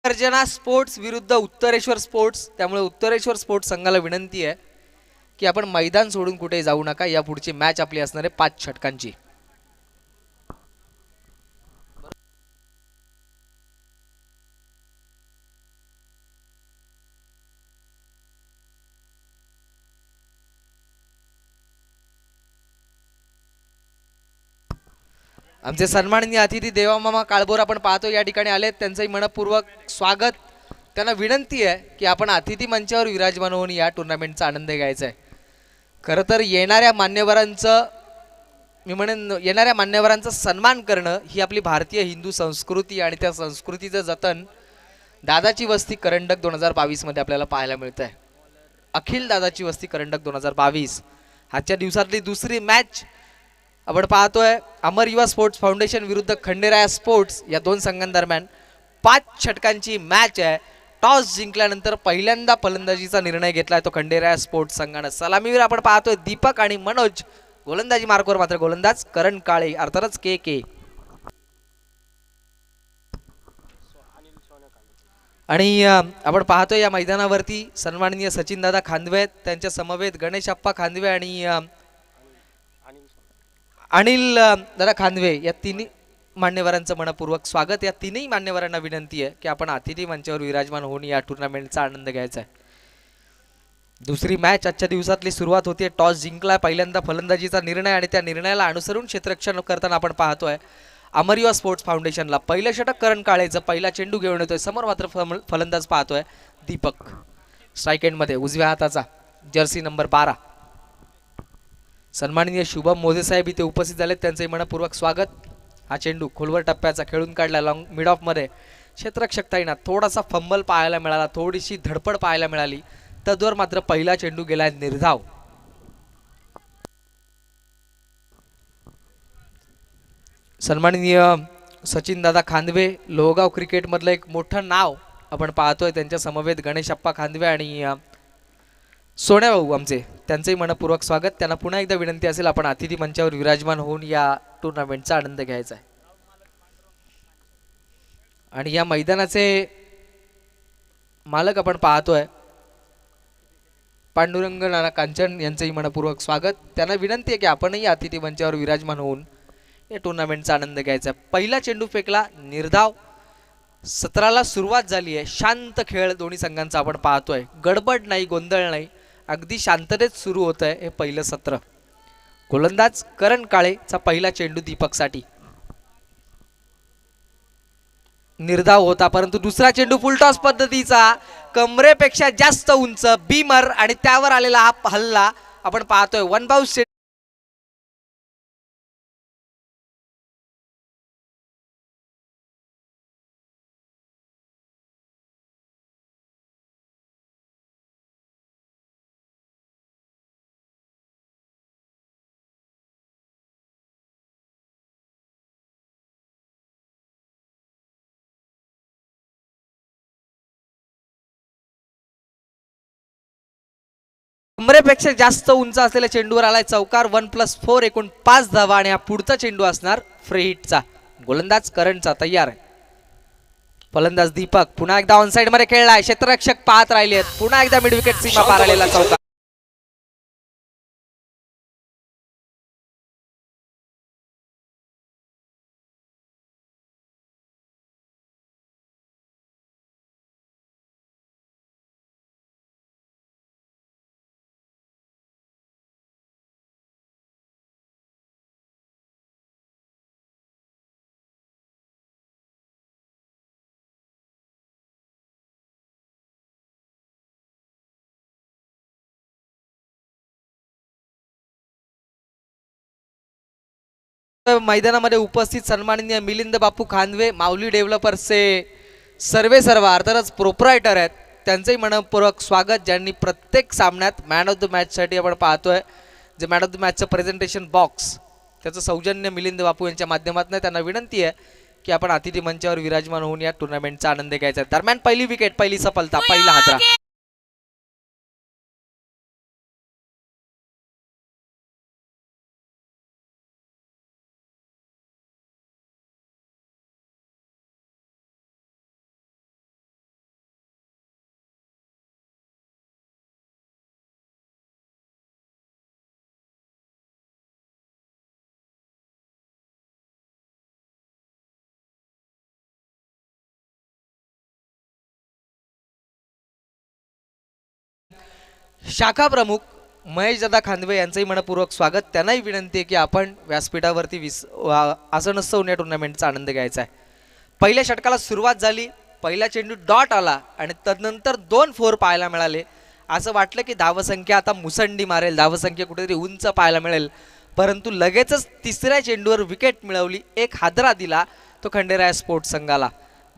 गर्जना स्पोर्ट्स विरुद्ध उत्तरेश्वर स्पोर्ट्स. त्यामुळे उत्तरेश्वर स्पोर्ट्स संघाला विनंती आहे की आपण मैदान सोडून कुठे जाऊ नका. या पुढची मॅच आपली असणार आहे 5 षटकांची. आमचे सन्माननीय अतिथी देवामामा काळभोर आपण पाहतो या ठिकाणी आलेत. त्यांचंही मनपूर्वक स्वागत. त्यांना विनंती आहे की आपण अतिथी मंचावर विराजमान होऊन या टुर्नामेंटचा आनंद घ्यायचा आहे. खरं तर येणाऱ्या मान्यवरांचं मी म्हणेन येणाऱ्या मान्यवरांचा सन्मान करणं ही आपली भारतीय हिंदू संस्कृती आणि त्या संस्कृतीचं जतन दादाची वस्ती करंडक 2022 मध्ये आपल्याला पाहायला मिळत आहे. अखिल दादाची वस्ती करंडक 2022 आजच्या दिवसातली दुसरी मॅच आपण पाहतोय. अमर युवा स्पोर्ट्स फाउंडेशन विरुद्ध खंडेराया स्पोर्ट्स या दोन संघांदरम्यान 5 षटकांची मॅच आहे. टॉस जिंकल्यानंतर पहिल्यांदा फलंदाजीचा निर्णय घेतलाय तो खंडेराया स्पोर्ट्स संघानं. सलामीवीर आपण पाहतोय दीपक आणि मनोज. गोलंदाजी मार्कवर मात्र गोलंदाज करण काळे अर्थातच के. आणि आपण पाहतोय या मैदानावरती सन्माननीय सचिन दादा खांदवे, त्यांच्या समवेत गणेश अप्पा खांदवे आणि अनिल दादा खांदवे या तिन्ही मान्यवरांचं मनपूर्वक स्वागत. या तीनही मान्यवरांना विनंती आहे की आपण अतिथी मंचावर विराजमान होऊन या टुर्नामेंटचा आनंद घ्यायचा आहे. दुसरी मॅच आजच्या दिवसातली सुरुवात होते. टॉस जिंकला, पहिल्यांदा फलंदाजीचा निर्णय आणि त्या निर्णयाला अनुसरून क्षेत्ररक्षण करताना आपण पाहतोय अमर युवा स्पोर्ट्स फाउंडेशनला पहिलं षटक करण काळेचं. पहिला चेंडू घेऊन येतोय समोर मात्र फलंदाज पाहतोय दीपक. स्ट्राईक एंडमध्ये उजव्या हाताचा जर्सी नंबर 12 सन्माननीय शुभम मोजे साहेब इथे उपस्थित झालेत. त्यांचंही मनपूर्वक स्वागत. हा चेंडू खोलवर टप्प्याचा खेळून काढला लॉंग मिड ऑफ मध्ये. क्षेत्ररक्षकताईंना थोडासा फंबल पाहायला मिळाला, थोडीशी धडपड पाहायला मिळाली. तद्वर मात्र पहिला चेंडू गेलाय निर्धाव. सन्माननीय सचिन दादा खांदवे लोहगाव क्रिकेट मधलं एक मोठं नाव आपण पाहतोय. त्यांच्या समवेत गणेश अप्पा खांदवे आणि सोन्या भाऊ आमचे, त्यांचंही मनपूर्वक स्वागत. त्यांना पुन्हा एकदा विनंती असेल आपण अतिथी मंचावर विराजमान होऊन या टुर्नामेंटचा आनंद घ्यायचा आहे. आणि या मैदानाचे मालक आपण पाहतोय पांडुरंग नाना कांचन यांचंही मनपूर्वक स्वागत. त्यांना विनंती आहे की आपणही अतिथी मंचावर विराजमान होऊन या टुर्नामेंटचा आनंद घ्यायचा आहे. पहिला चेंडू फेकला निर्धाव. 17ला सुरुवात झाली आहे. शांत खेळ दोन्ही संघांचा आपण पाहतोय. गडबड नाही, गोंधळ नाही, अगदी शांततेत सुरू होत आहे हे पहिलं सत्र. गोलंदाज करण काळेचा पहिला चेंडू दीपकसाठी निर्धाव होता, परंतु दुसरा चेंडू फुलटॉस पद्धतीचा कमरेपेक्षा जास्त उंच बीमर आणि त्यावर आलेला हा हल्ला आपण पाहतोय. वन बाउन्स कमरेपेक्षा जास्त उंच असलेल्या चेंडूवर आलाय चौकार. 1+4 एकूण 5 धावा आणि हा पुढचा चेंडू असणार फ्री हिटचा. गोलंदाज करणचा तयार आहे. फलंदाज दीपक पुन्हा एकदा ऑनसाइड मध्ये खेळलाय. क्षेत्ररक्षक पाहत राहिले. पुन्हा एकदा मिड विकेट सीमा पार आलेला चौकार. मैदानामध्ये उपस्थित सन्माननीय मिलिंद बापू खांदवे, माऊली डेव्हलपर्सचे सर्वे सर्वा अर्थातच प्रोप्रायटर आहेत, त्यांचंही मनपूर्वक स्वागत. ज्यांनी प्रत्येक सामन्यात मॅन ऑफ द मॅच साठी आपण पाहतोय जे मॅन ऑफ द मॅचचं प्रेझेंटेशन बॉक्स त्याचं सौजन्य मिलिंद बापू यांच्या माध्यमातून. त्यांना विनंती आहे की आपण अतिथी मंचावर विराजमान होऊन या टुर्नामेंटचा आनंद घ्यायचा. दरम्यान पहिली विकेट, पहिली सफलता, पहिला हादरा. शाखा प्रमुख महेशदादा खांदवे यांचंही मनपूर्वक स्वागत. त्यांनाही विनंती आहे की आपण व्यासपीठावरती आसनस्थ या टुर्नामेंटचा आनंद घ्यायचा आहे. पहिल्या षटकाला सुरुवात झाली, पहिला चेंडू डॉट आला आणि तदनंतर 2 4 पाहायला मिळाले. असं वाटलं की धावसंख्या आता मुसंडी मारेल, धावसंख्या कुठेतरी उंच पाहायला मिळेल, परंतु लगेचच तिसऱ्या चेंडूवर विकेट मिळवली. एक हादरा दिला तो खंडेराय स्पोर्ट्स संघाला.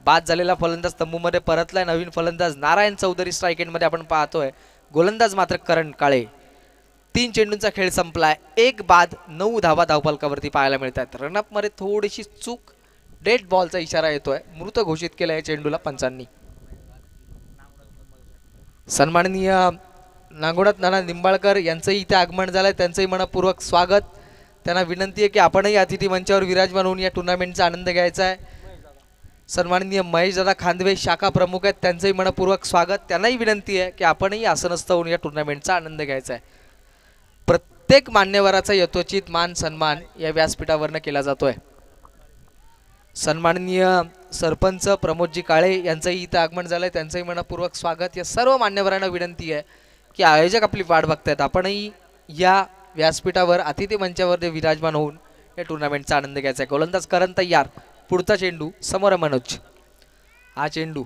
बाद झालेला फलंदाज तंबूमध्ये परतलाय. नवीन फलंदाज नारायण चौधरी स्ट्राईक एंडमध्ये आपण पाहतोय. गोलंदाज मात्र करण काळे. 3 चेंडूंचा खेळ संपलाय. 1 बाद 9 धावा धावफलकावरती पाहायला मिळत आहेत. रनअप मध्ये थोडीशी चूक, डेड बॉलचा इशारा येतोय. मृत घोषित केला या चेंडूला पंचांनी. सन्माननीय नागोनाथ नाना निंबाळकर यांचंही इथे आगमन झालंय. त्यांचंही मनपूर्वक स्वागत. त्यांना विनंती आहे की आपणही अतिथी मंचावर विराजमान होऊन या टुर्नामेंटचा आनंद घ्यायचा आहे. सन्माननीय महेशदादा खांदवे शाखा प्रमुख आहेत, त्यांचंही मनपूर्वक स्वागत. त्यांनाही विनंती आहे की आपणही आसनस्थ होऊन या टुर्नामेंटचा आनंद घ्यायचा आहे. प्रत्येक मान्यवराचा यथोचित मान सन्मान या व्यासपीठावरनं केला जातोय. सन्माननीय सरपंच प्रमोदजी काळे यांचंही इथं आगमन झालंय, त्यांचंही मनपूर्वक स्वागत. या सर्व मान्यवरांना विनंती आहे की आयोजक आपली वाट बघतायत, आपणही या व्यासपीठावर अतिथी मंचावर विराजमान होऊन या टुर्नामेंटचा आनंद घ्यायचा आहे. गोलंदाज करण तयार. पुढचा चेंडू समोर मनोज. हा चेंडू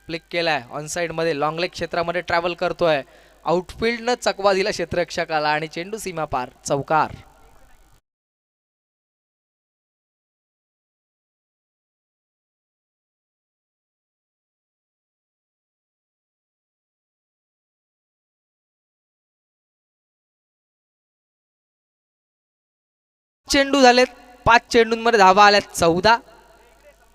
प्लेक केलाय ऑन साइड मध्ये, लॉंग लेग क्षेत्रामध्ये ट्रॅव्हल करतोय. आउटफील्डनं चकवा दिला क्षेत्ररक्षकाला आणि चेंडू सीमा पार, चौकार. चेंडू झालेत, 5 चेंडूंमध्ये धावा आल्यात 14.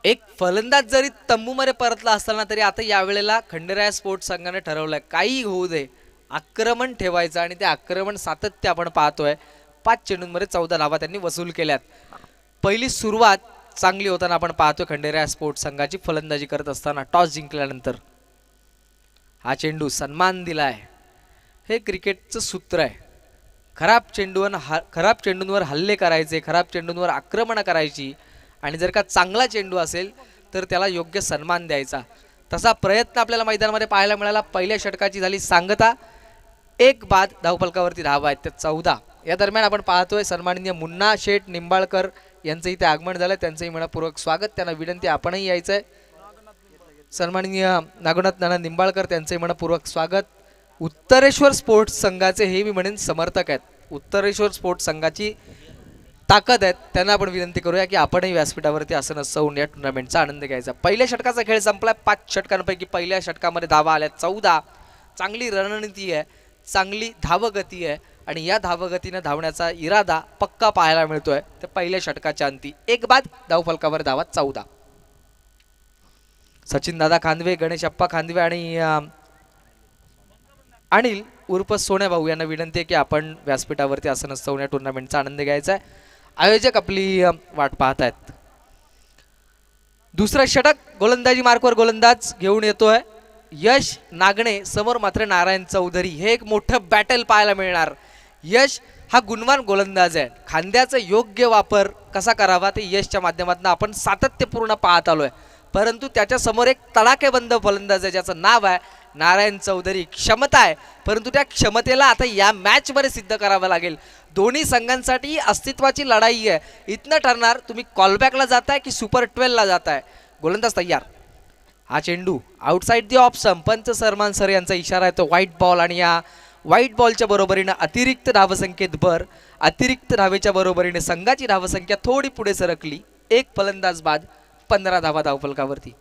एक फलंदाज जरी तंबूमध्ये परतला असताना तरी आता यावेळेला खंडेराय स्पोर्ट्स संघाने ठरवलंय काही होऊ दे, आक्रमण ठेवायचं आणि ते आक्रमण सातत्य आपण पाहतोय. 5 चेंडूंमध्ये 14 धावा त्यांनी वसूल केल्यात. पहिली सुरुवात चांगली होताना आपण पाहतोय खंडेराय स्पोर्ट्स संघाची फलंदाजी करत असताना टॉस जिंकल्यानंतर. हा चेंडू सन्मान दिलाय. हे क्रिकेटचं सूत्र आहे. खराब चेंडूंवर हल्ले करायचे, खराब चेंडूंवर आक्रमण करायची आणि जर का चांगला चेंडू असेल तर त्याला योग्य सन्मान द्यायचा. तसा प्रयत्न आपल्याला मैदानामध्ये पाहायला मिळाला. पहिल्या षटकाची झाली सांगता. 1 बाद धावफलकावरती धावा आहेत त्या 14. या दरम्यान आपण पाहतोय सन्माननीय मुन्ना शेठ निंबाळकर यांचं इथे आगमन झालं, त्यांचंही मनपूर्वक स्वागत. त्यांना विनंती आपणही यायचंय. सन्माननीय नागोनाथ नाना निंबाळकर त्यांचंही मनपूर्वक स्वागत. उत्तरेश्वर स्पोर्ट्स संघाचे हे मी म्हणेन समर्थक आहेत. उत्तरेश्वर स्पोर्ट्स संघाची ताकद आहेत. त्यांना आपण विनंती करूया की आपणही व्यासपीठावरती आसनस्थ होऊन या टुर्नामेंटचा आनंद घ्यायचा. पहिल्या षटकाचा खेळ संपलाय. 5 षटकांपैकी पहिल्या षटकामध्ये धावा आल्या 14. चांगली रणनीती आहे, चांगली धावगती आहे आणि या धावगतीने धावण्याचा इरादा पक्का पाहायला मिळतोय. तर पहिल्या षटकाच्या अंती 1 बाद धावफलकावर धावा 14. सचिन दादा खांदवे, गणेश अप्पा खांदवे आणि अनिल उर्फ सोन्या भाऊ यांना विनंती आहे की आपण व्यासपीठावरती आसनस्थ होऊन या टुर्नामेंटचा आनंद घ्यायचा आहे. आयोजक आपली वाट पाहत आहेत. दुसरा षटक गोलंदाजी मार्कवर गोलंदाज घेऊन येतोय यश नागणे. समोर मात्र नारायण चौधरी. हे एक मोठं बॅटल पाहायला मिळणार. यश हा गुणवान गोलंदाज आहे. खांद्याचा योग्य वापर कसा करावा ते यशच्या माध्यमातून आपण सातत्यपूर्ण पाहत आलोय, परंतु त्याच्या समोर एक तडाखेबंद फलंदाज आहे ज्याचं नाव आहे नारायण चौधरी. क्षमता आहे, परंतु त्या क्षमतेला आता या मॅच मध्ये सिद्ध करावं लागेल. दोन्ही संघांसाठी अस्तित्वाची लढाई आहे. इथनं ठरणार तुम्ही कॉलबॅकला जाताय की सुपर 12 ला जाताय. गोलंदाज तयार. हा चेंडू आउटसाइड दी ऑफ स्टंप. पंच सरमान सर यांचा इशारा आहे तो व्हाईट बॉल आणि या व्हाईट बॉलच्या बरोबरीने अतिरिक्त धावसंख्येत भर. अतिरिक्त धावेच्या बरोबरीने संघाची धावसंख्या थोडी पुढे सरकली. 1 फलंदाज बाद, 15 धावा धावफलकावरती.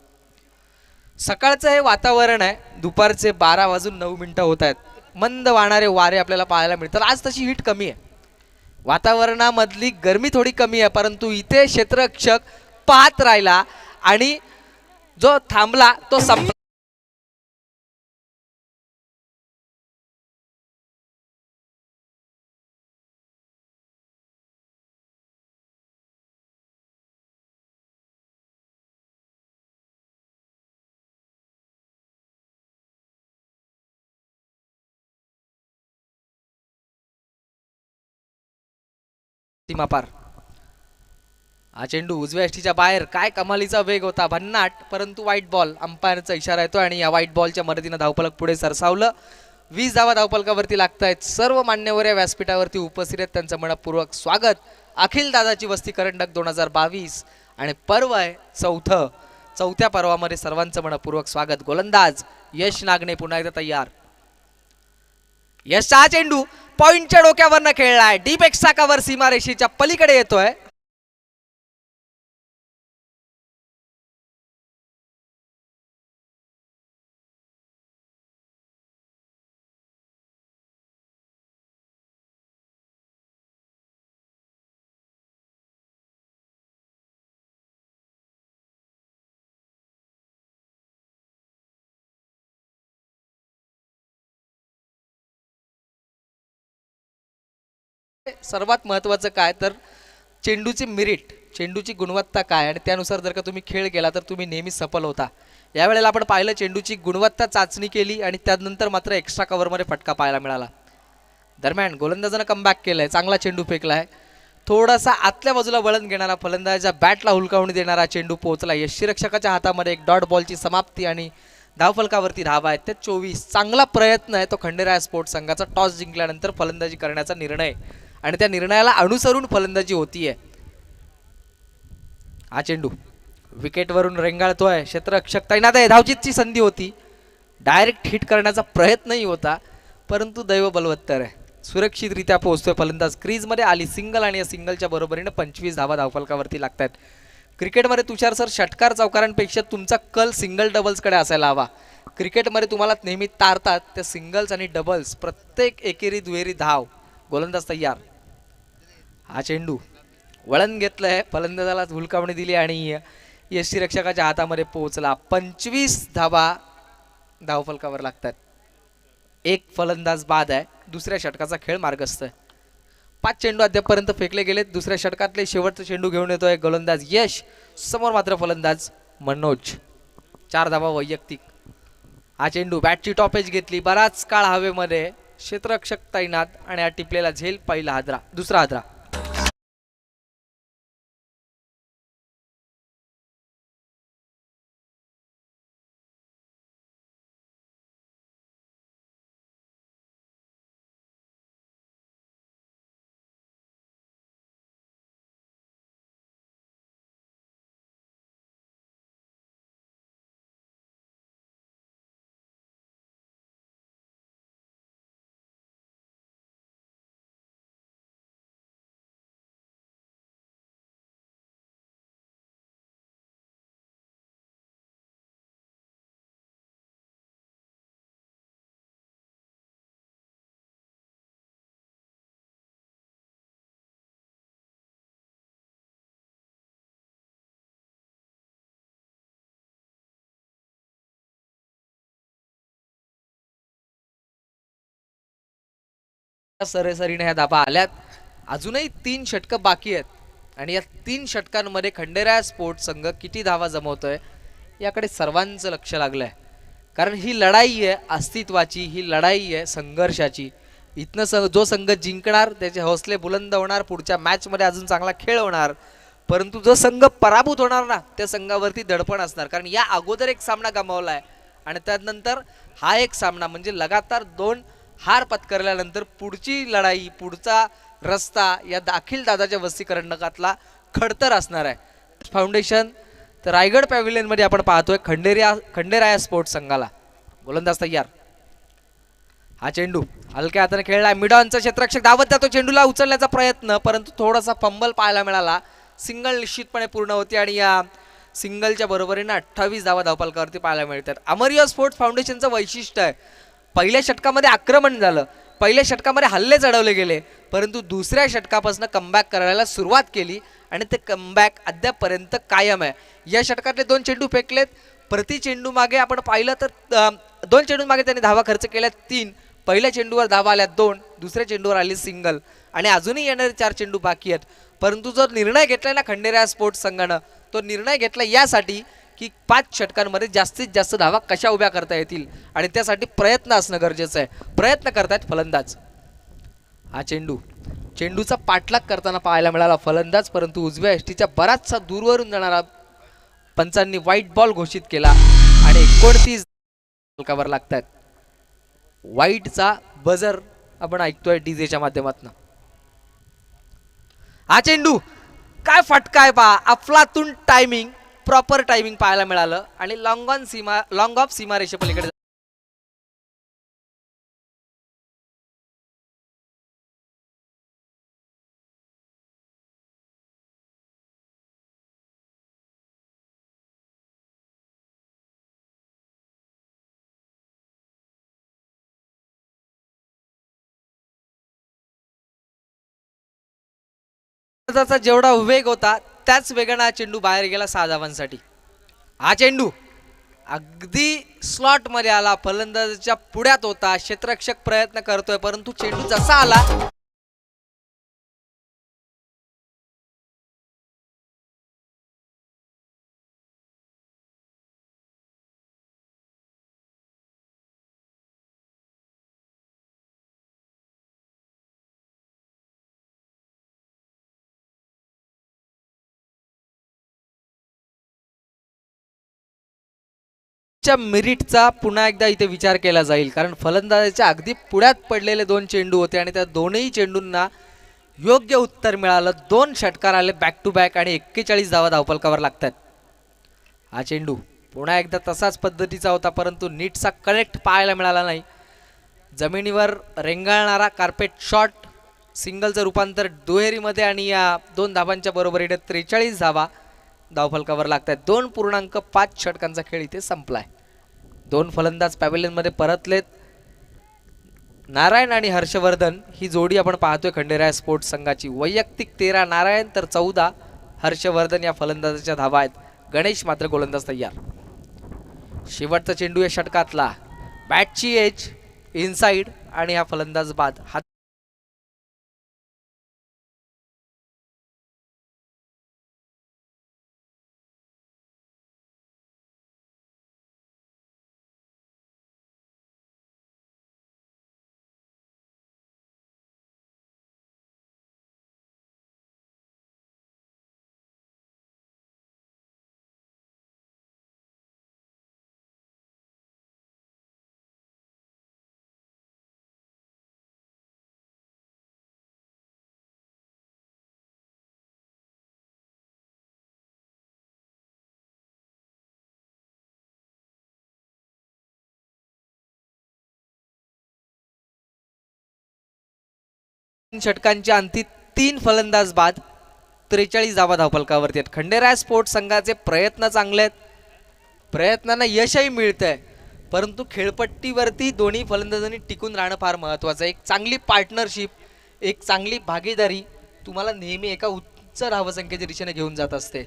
सकाळचं हे वातावरण आहे. दुपारचे 12:09 होत आहेत. मंद वाहणारे वारे आपल्याला पाहायला मिळतात. आज तशी हीट कमी आहे, वातावरणामधली गरमी थोडी कमी आहे, परंतु इथे क्षेत्ररक्षक पाहत राहिला आणि जो थांबला तो संपला. सीमापार. हा चेंडू उजव्या यष्टीच्या बाहेर. काय कमालीचा वेग होता, भन्नाट, परंतु व्हाईट बॉल. अंपायरचा इशारा येतो आणि या व्हाईट बॉलच्या मदतीने धावफलक पुढे सरसावलं. 20 धावा धावफलकावरती लागतायत. सर्व मान्यवर या व्यासपीठावरती उपस्थित आहेत, त्यांचं मनपूर्वक स्वागत. अखिल दादाची वस्ती करंडक 2022 आणि पर्व आहे चौथ्या पर्वामध्ये सर्वांचं मनपूर्वक स्वागत. गोलंदाज यश नागणे पुन्हा एकदा तयार. यशचा चेंडू पॉइंटच्या डोक्यावरनं खेळलाय, डीप एक्स्ट्रा कव्हर सीमारेषेच्या पलीकडे येतोय. सर्वात महत्त्वाचं काय तर चेंडूची मेरिट, चेंडूची गुणवत्ता काय आणि त्यानुसार जर का तुम्ही खेळ केला तर तुम्ही नेहमी सफल होता. यावेळेला आपण पाहिलं चेंडूची गुणवत्ता चाचणी केली आणि त्यानंतर मात्र एक्स्ट्रा कव्हरमध्ये फटका पाहायला मिळाला. दरम्यान गोलंदाजानं कमबॅक केलंय, चांगला चेंडू फेकलाय. थोडासा आतल्या बाजूला वळण घेणारा फलंदाजाच्या बॅटला हुलकावणी देणारा चेंडू पोहोचला. यष्टीरक्षकाच्या हातामध्ये एक डॉट बॉलची समाप्ती आणि धावफलकावरती धावा आहेत ते 24. चांगला प्रयत्न आहे तो खंडेराय स्पोर्ट्स संघाचा. टॉस जिंकल्यानंतर फलंदाजी करण्याचा निर्णय आणि त्या निर्णयाला अनुसरून फलंदाजी होतीये. हा चेंडू विकेटवरून रेंगाळतोय, क्षेत्ररक्षक तैनात आहे. धावचीतची संधी होती, डायरेक्ट हिट करण्याचा प्रयत्नही होता, परंतु दैव बलवत्तर आहे. सुरक्षितरित्या पोहोचतोय फलंदाज. क्रीजमध्ये आली सिंगल आणि या सिंगलच्या बरोबरीने 25 धावा धावफलकावरती लागतात. क्रिकेटमध्ये तुषार सर षटकार चौकारांपेक्षा तुमचा कल सिंगल डबल्सकडे असायला हवा. क्रिकेटमध्ये तुम्हाला नेहमी तारतात त्या सिंगल्स आणि डबल्स. प्रत्येक एकेरी दुहेरी धाव. गोलंदाज तयार. हा चेंडू वळण घेतलंय, फलंदाजाला हुलकावणी दिली आणि यष्टीरक्षकाच्या हातामध्ये पोहोचला. 25 धावा धावफलकावर लागतात. एक फलंदाज बाद आहे. दुसऱ्या षटकाचा खेळ मार्गस्थ आहे. 5 चेंडू अद्यापपर्यंत फेकले गेलेत. दुसऱ्या षटकातले शेवटचा चेंडू घेऊन येतोय गोलंदाज यश. समोर मात्र फलंदाज मनोज. 4 धावा वैयक्तिक. हा चेंडू बॅटची टॉपेज घेतली, बराच काळ हवेमध्ये, क्षेत्ररक्षक तैनात आणि हा टिपलेला झेल. पहिला हादरा, दुसरा हादरा. सरेसरीने ह्या धाबा आल्यात. अजूनही 3 षटकं बाकी आहेत आणि या 3 षटकांमध्ये खंडेराय स्पोर्ट्स संघ किती धावा जमवतोय याकडे सर्वांचं लक्ष लागलंय. कारण ही लढाई आहे अस्तित्वाची, ही लढाई आहे संघर्षाची. इथनं जो संघ जिंकणार त्याचे हौसले बुलंद होणार, पुढच्या मॅचमध्ये अजून चांगला खेळ होणार. परंतु जो संघ पराभूत होणार ना त्या संघावरती दडपण असणार. कारण या अगोदर एक सामना गमावलाय आणि त्यानंतर हा एक सामना, म्हणजे लगातार 2 हार पत्करल्यानंतर पुढची लढाई, पुढचा रस्ता या अखिल दादाच्या वस्ती करंडकातला खडतर असणार आहे. फाउंडेशन तर रायगड पॅव्हिलियन मध्ये आपण पाहतोय खंडेराया स्पोर्ट्स संघाला. गोलंदाज तयार. हा चेंडू हलक्या हाताने खेळलाय. मिडॉनचा क्षेत्ररक्षक धावत जातो, चेंडूला उचलण्याचा प्रयत्न, परंतु थोडासा फंबल पाहायला मिळाला. सिंगल निश्चितपणे पूर्ण होती आणि या सिंगलच्या बरोबरीने 28 धावा धावफलकावरती पाहायला मिळतात. अमरिया स्पोर्ट्स फाउंडेशनचं वैशिष्ट्य आहे, पहिल्या षटकामध्ये आक्रमण झालं, पहिल्या षटकामध्ये हल्ले चढवले गेले, परंतु दुसऱ्या षटकापासून कमबॅक करायला सुरुवात केली आणि ते कमबॅक अद्यापपर्यंत कायम आहे. या षटकातले 2 चेंडू फेकलेत. प्रति चेंडू मागे आपण पाहिलं तर 2 चेंडू मागे त्यांनी धावा खर्च केल्या 3. पहिल्या चेंडूवर धावा आल्या 2, दुसऱ्या चेंडूवर आली सिंगल आणि अजूनही येणारे 4 चेंडू बाकी आहेत. परंतु जो निर्णय घेतलाय ना खंडेराया स्पोर्ट्स संघानं, तो निर्णय घेतला यासाठी की 5 षटकांमध्ये जास्तीत जास्त धावा कशा उभ्या करता येतील आणि त्यासाठी प्रयत्न असणं गरजेचं आहे. प्रयत्न करतायत फलंदाज. हा चेंडूचा पाठलाग करताना पाहायला मिळाला फलंदाज, परंतु उजव्या यष्टीच्या बराचसा दूरवरून जाणारा पंचांनी व्हाईट बॉल घोषित केला आणि 29 फलकावर लागतात. वाईटचा बजर आपण ऐकतोय डीजेच्या माध्यमातून. हा चेंडू काय फटका आहे पहा, अफलातून टायमिंग, प्रॉपर टायमिंग पाहायला मिळालं आणि लॉंग ऑफ सीमारेषे पलीकडे. जेवढा वेग होता त्याच वेगाने हा चेंडू बाहेर गेला 6 धावांसाठी. हा चेंडू अगदी स्लॉट मध्ये आला, फलंदाजाच्या पुढ्यात होता, क्षेत्ररक्षक प्रयत्न करतोय परंतु चेंडू जसा आला मिरिटचा पुन्हा एकदा इथे विचार केला जाईल, कारण फलंदाजाच्या अगदी पुढ्यात पडलेले 2 चेंडू होते आणि त्या दोनही चेंडूंना योग्य उत्तर मिळालं. 2 षटकार आले बॅक टू बॅक आणि 41 धावा धावफलकावर लागतात. हा चेंडू पुन्हा एकदा तसाच पद्धतीचा होता परंतु नीटचा कनेक्ट पाहायला मिळाला नाही. जमिनीवर रेंगाळणारा कार्पेट शॉट, सिंगलचं रूपांतर दुहेरीमध्ये आणि या 2 धावांच्या बरोबरीने 43 धावा धावफलकावर लागतात. 2.5 षटकांचा खेळ इथे संपलाय. 2 फलंदाज पॅव्हेलियन मध्ये परतलेत. नारायण आणि हर्षवर्धन ही जोडी आपण पाहतोय खंडेराय स्पोर्ट्स संघाची. वैयक्तिक 13 नारायण तर 14 हर्षवर्धन या फलंदाजाच्या धावा आहेत. गणेश मात्र गोलंदाज तयार. शेवटचा चेंडू या षटकातला, बॅटची एज इनसाइड आणि हा फलंदाज बाद. षटकांच्या अंती 3 फलंदाज बाद, 43 धावा धावफलकावरती आहेत. खंडेराय स्पोर्ट्स संघाचे प्रयत्न चांगले आहेत, प्रयत्नांना यशही मिळतंय परंतु खेळपट्टीवरती दोन्ही फलंदाजांनी टिकून राहणं फार महत्त्वाचं आहे. एक चांगली पार्टनरशिप, एक चांगली भागीदारी तुम्हाला नेहमी एका उच्च धावसंख्येच्या दिशेने घेऊन जात असते.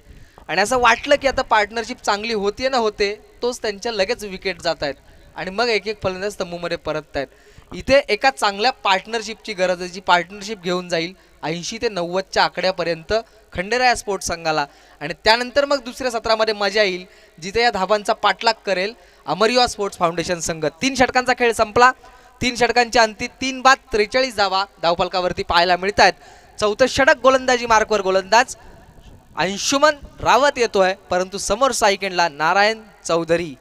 आणि असं वाटलं की आता पार्टनरशिप चांगली होते ना होते तोच त्यांच्या लगेच विकेट जात आहेत आणि मग एक एक फलंदाज तंबूमध्ये परतत आहेत. इथे एका चांगल्या पार्टनरशिपची गरज आहे, जी पार्टनरशिप घेऊन जाईल 80 ते 90च्या आकड्यापर्यंत खंडेराय स्पोर्ट्स संघाला. आणि त्यानंतर मग दुसऱ्या सत्रामध्ये मजा येईल जिथे या धाबांचा पाठलाग करेल अमरिया स्पोर्ट्स फाउंडेशन संघ. 3 षटकांचा खेळ संपला. 3 षटकांच्या अंती 3 बाद 43 धावा धावफलकावरती पाहायला मिळत आहेत. 4थं षटक गोलंदाजी मार्कवर गोलंदाज अंशुमन रावत येतोय परंतु समोर सायकेंडला नारायण चौधरी.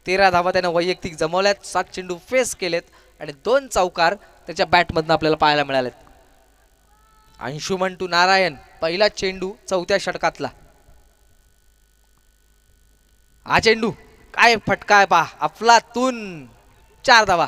13 धावा त्यानं वैयक्तिक जमवल्यात, 7 चेंडू फेस केलेत आणि 2 चौकार त्याच्या बॅटमधनं आपल्याला पाहायला मिळालेत. अंशुमन टू नारायण, पहिला चेंडू 4थ्या षटकातला. हा चेंडू काय फटका आहे पहा, अफलातून 4 धावा.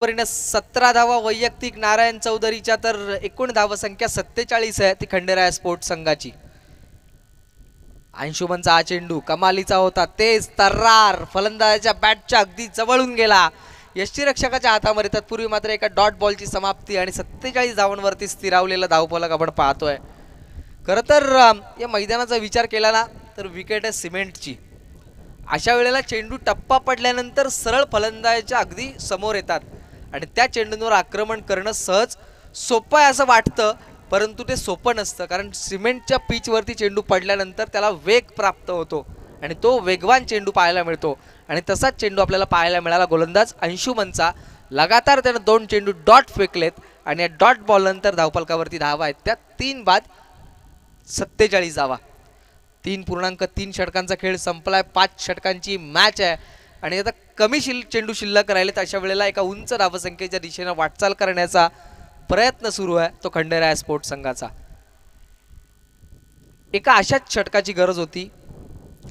परिणाम 17 धावा वैयक्तिक नारायण चौधरीच्या, तर एकूण धावा संख्या 47 आहे ती खंडेराय स्पोर्ट्स संघाची. अंशुमनचा हा चेंडू कमालीचा होता, तेज तर्रार फलंदाजाच्या बॅटच्या अगदी जवळून गेला, यष्टीरक्षकाच्या हातामध्ये. तत्पूर्वी मात्र एका डॉट बॉलची समाप्ती आणि 47 धावांवरती स्थिरावलेला धावफलक आपण पाहतोय. खरं तर या मैदानाचा विचार केला ना तर विकेट आहे सिमेंटची अशा वेळेला चेंडू टप्पा पडल्यानंतर सरळ फलंदाजाच्या अगदी समोर येतात आणि त्या चेंडूंवर आक्रमण करणं सहज सोपं आहे असं वाटतं, परंतु ते सोपं नसतं. कारण सिमेंटच्या पिचवरती चेंडू पडल्यानंतर त्याला वेग प्राप्त होतो आणि तो वेगवान चेंडू पाहायला मिळतो. आणि तसाच चेंडू आपल्याला पाहायला मिळाला गोलंदाज अंशुमनचा. लगातार त्यानं 2 चेंडू डॉट फेकलेत आणि या डॉट बॉलनंतर धावफलकावरती धावा आहेत त्या 3 बाद 47 धावा. 3.3 षटकांचा खेळ संपलाय. 5 षटकांची मॅच आहे आणि आता कमी चेंडू शिल्लक राहिलेत. अशा वेळेला एका उंच धावसंख्येच्या दिशेने वाटचाल करण्याचा प्रयत्न सुरू आहे तो खंडेराय स्पोर्ट्स संघाचा. एका अशाच षटकाची गरज होती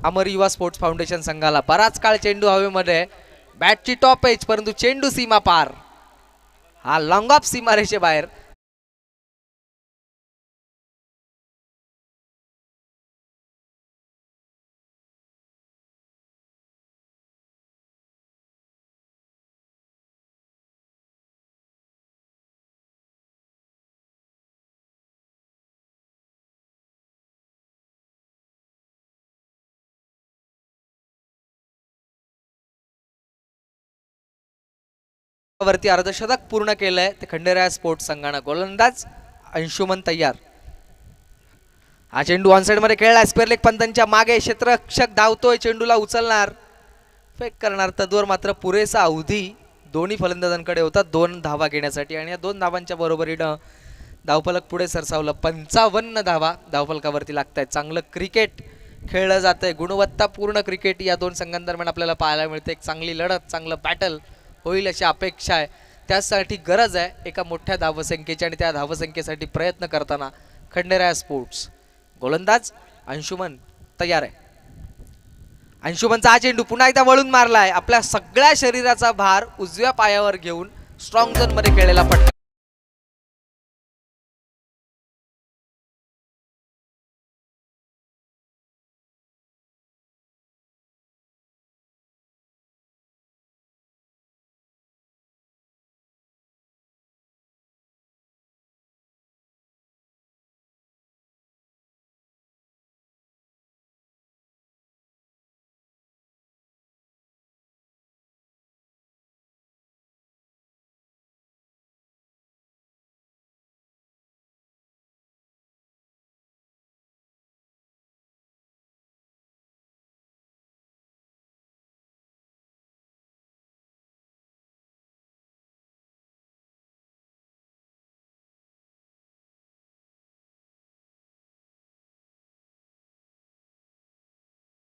अमर युवा स्पोर्ट्स फाउंडेशन संघाला. बराच काळ चेंडू हवेमध्ये, बॅटची टॉप एज, परंतु चेंडू सीमा पार. हा लॉंग ऑफ सीमारेषे बाहेर. वरती अर्धशतक पूर्ण केलंय ते खंडेराय स्पोर्ट्स संघानं. गोलंदाज अंशुमन तयार. हा चेंडू ऑन साइड मध्ये खेळला. स्क्वेअर लेग पंतांच्या मागे. क्षेत्ररक्षक धावतोय, चेंडूला उचलणार, फेक करणार. तद्वर मात्र पुरेसा अवधी दोन्ही फलंदाजांकडे होता 2 धावा घेण्यासाठी आणि या 2 धावांच्या बरोबरीनं धावफलक पुढे सरसावलं. 55 धावा धावफलकावरती लागतायत. चांगलं क्रिकेट खेळलं जातंय. गुणवत्तापूर्ण क्रिकेट या 2 संघांदरम्यान आपल्याला पाहायला मिळते. एक चांगली लढत, चांगलं बॅटल होईल अशी अपेक्षा आहे. त्यासाठी गरज आहे एका मोठ्या धावसंख्येची आणि त्या धावसंख्येसाठी प्रयत्न करताना खंडेराय स्पोर्ट्स. गोलंदाज अंशुमन तयार आहे. अंशुमनचा हा चेंडू पुन्हा एकदा वळून मारलाय. आपल्या सगळ्या शरीराचा भार उजव्या पायावर घेऊन स्ट्रॉंग झोन मध्ये खेळलेला फटका.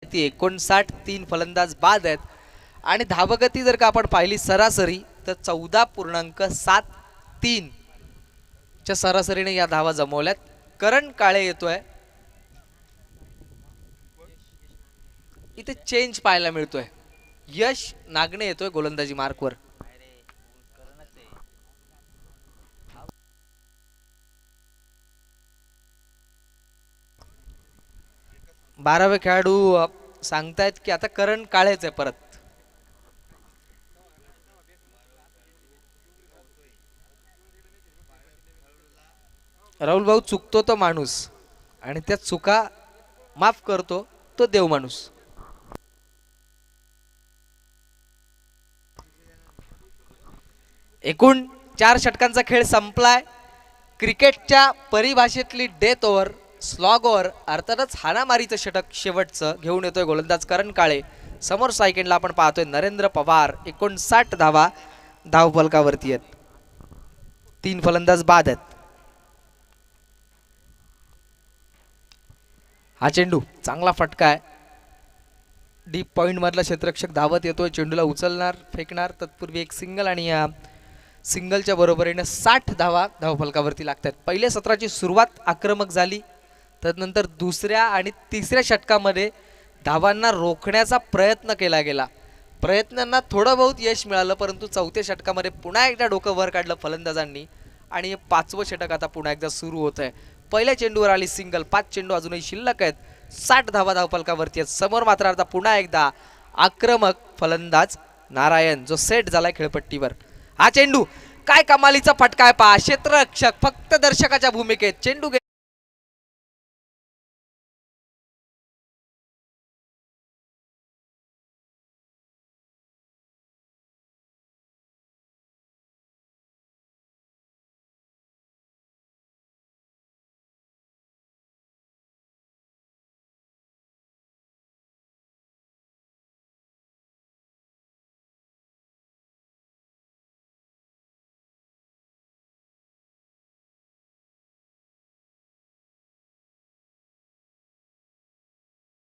ती 59. 3 फलंदाज बाद आहेत आणि धावगती जर का आपण पाहिली सरासरी तर 14.73 च्या सरासरीने या धावा जमवल्यात. करण काळे येतोय. इथे चेंज पाहायला मिळतोय. यश नागणे येतोय गोलंदाजी मार्कवर. 12वे खेळाडू सांगतायत की आता करण काळेच आहे परत. राहुल भाऊ, चुकतो तो माणूस आणि त्या चुका माफ करतो तो देव माणूस. एकूण 4 षटकांचा खेळ संपलाय. क्रिकेटच्या परिभाषेतली डेथ ओव्हर, स्लॉग ओव्हर, अर्थातच हाणामारीचं षटक शेवटचं घेऊन येतोय गोलंदाज करण काळे. समोर सायकलला आपण पाहतोय नरेंद्र पवार. 59 धावा धावफलकावरती आहेत. 3 फलंदाज बाद आहेत. हा चेंडू चांगला फटका आहे. डीप पॉइंट मधला क्षेत्ररक्षक धावत येतोय, चेंडूला उचलणार, फेकणार. तत्पूर्वी एक सिंगल आणि या सिंगलच्या बरोबरीने 60 धावा धावफलकावरती लागतात. पहिल्या सत्राची सुरुवात आक्रमक झाली, त्यानंतर दुसऱ्या आणि तिसऱ्या षटकामध्ये धावांना रोखण्याचा प्रयत्न केला गेला. प्रयत्नांना थोडं बहुत यश मिळालं, परंतु चौथ्या षटकामध्ये पुन्हा एकदा डोकं वर काढलं फलंदाजांनी आणि हे 5वं षटक आता पुन्हा एकदा सुरू होत आहे. पहिल्या चेंडूवर आली सिंगल. 5 चेंडू अजूनही शिल्लक आहेत. 60 धावा धावफलकावरती आहेत. समोर मात्र आता पुन्हा एकदा आक्रमक फलंदाज नारायण जो सेट झालाय खेळपट्टीवर. हा चेंडू काय कमालीचा फटका आहे पहा. क्षेत्ररक्षक फक्त दर्शकाच्या भूमिकेत चेंडू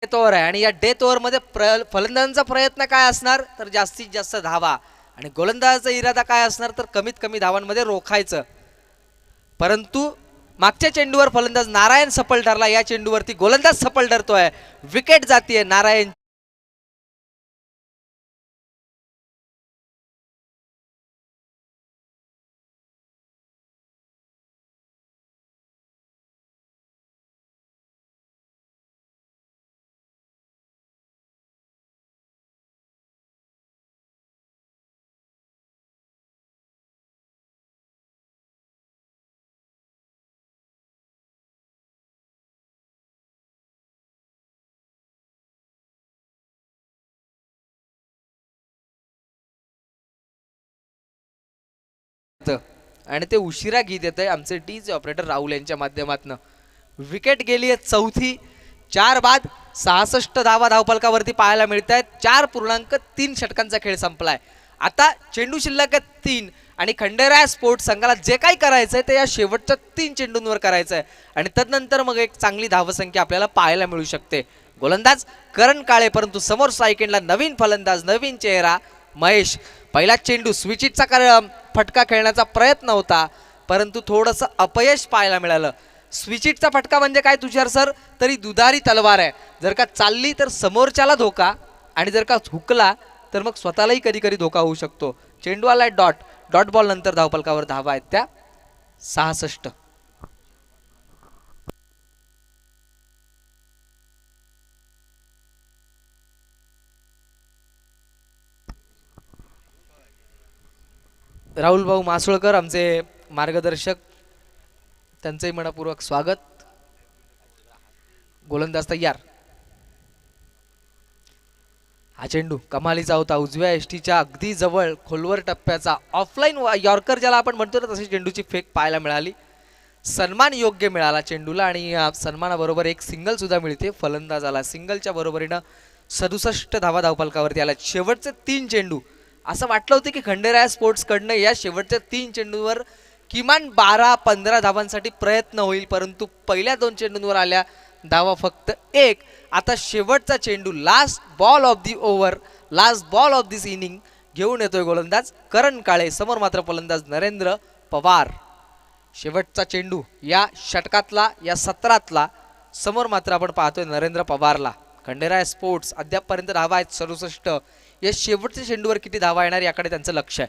डेथ ओव्हर आहे आणि या डेथ ओव्हरमध्ये फलंदाजांचा प्रयत्न काय असणार तर जास्तीत जास्त धावा आणि गोलंदाजाचा इरादा काय असणार तर कमीत कमी धावांमध्ये रोखायचं. परंतु मागच्या चेंडूवर फलंदाज नारायण सफल ठरला, या चेंडूवरती गोलंदाज सफल ठरतोय, विकेट जातीये नारायण. आणि ते उशिरा गीत येत आहे आमचे डीजे ऑपरेटर राहुल यांच्या माध्यमातून. विकेट गेली आहे चौथी, 4 बाद 66 धावा धावफलकावरती पाहायला मिळत आहेत. 4.3 षटकांचा खेळ संपलाय. आता चेंडू शिल्लक आहेत 3 आणि खंडेराय स्पोर्ट्स संघाला जे काही करायचंय ते या शेवटच्या 3 चेंडूंवर करायचंय आणि तदनंतर मग एक चांगली धावसंख्या आपल्याला पाहायला मिळू शकते. गोलंदाज करण काळे, परंतु समोर सायकेंडला नवीन फलंदाज, नवीन चेहरा महेश. पहिला चेंडू स्विचिटचा फटका खेळण्याचा प्रयत्न होता, परंतु थोडंसं अपयश पाहायला मिळालं. स्विचिटचा फटका म्हणजे काय तुषार सर, तरी दुधारी तलवार आहे. जर का चालली तर समोरच्याला धोका आणि जर का हुकला तर मग स्वतःलाही कधी कधी धोका होऊ शकतो. चेंडू आलाय डॉट, डॉट बॉल नंतर धावफलकावर धावा आहेत त्या 66. राहुल भाऊ मासुळकर आमचे मार्गदर्शक, त्यांचंही मनपूर्वक स्वागत. गोलंदाज तयार. हा चेंडू कमालीचा होता, उजव्या एष्टीच्या अगदी जवळ खोलवर टप्प्याचा ऑफलाईन यॉर्कर ज्याला आपण म्हणतो ना, तशी चेंडूची फेक पाहायला मिळाली. सन्मान योग्य मिळाला चेंडूला आणि सन्मानाबरोबर एक सिंगल सुद्धा मिळते फलंदाजाला. सिंगलच्या बरोबरीनं 67 धावा धावफलकावरती आल्या. शेवटचे 3 चेंडू असं वाटलं होतं की खंडेराय स्पोर्ट्स कडनं या शेवटच्या 3 चेंडूंवर किमान 12-15 धावांसाठी प्रयत्न होईल, परंतु पहिल्या 2 चेंडूंवर आल्या धावा फक्त 1. आता शेवटचा चेंडू, last ball of the over, last ball of this inning घेऊन येतोय गोलंदाज करण काळे. समोर मात्र फलंदाज नरेंद्र पवार. शेवटचा चेंडू या षटकातला, या सत्रातला. समोर मात्र आपण पाहतोय नरेंद्र पवारला. खंडेराय स्पोर्ट्स अद्यापपर्यंत धावा आहेत 67. या शेवटच्या चेंडूवर किती धावा येणार याकडे त्यांचं लक्ष आहे.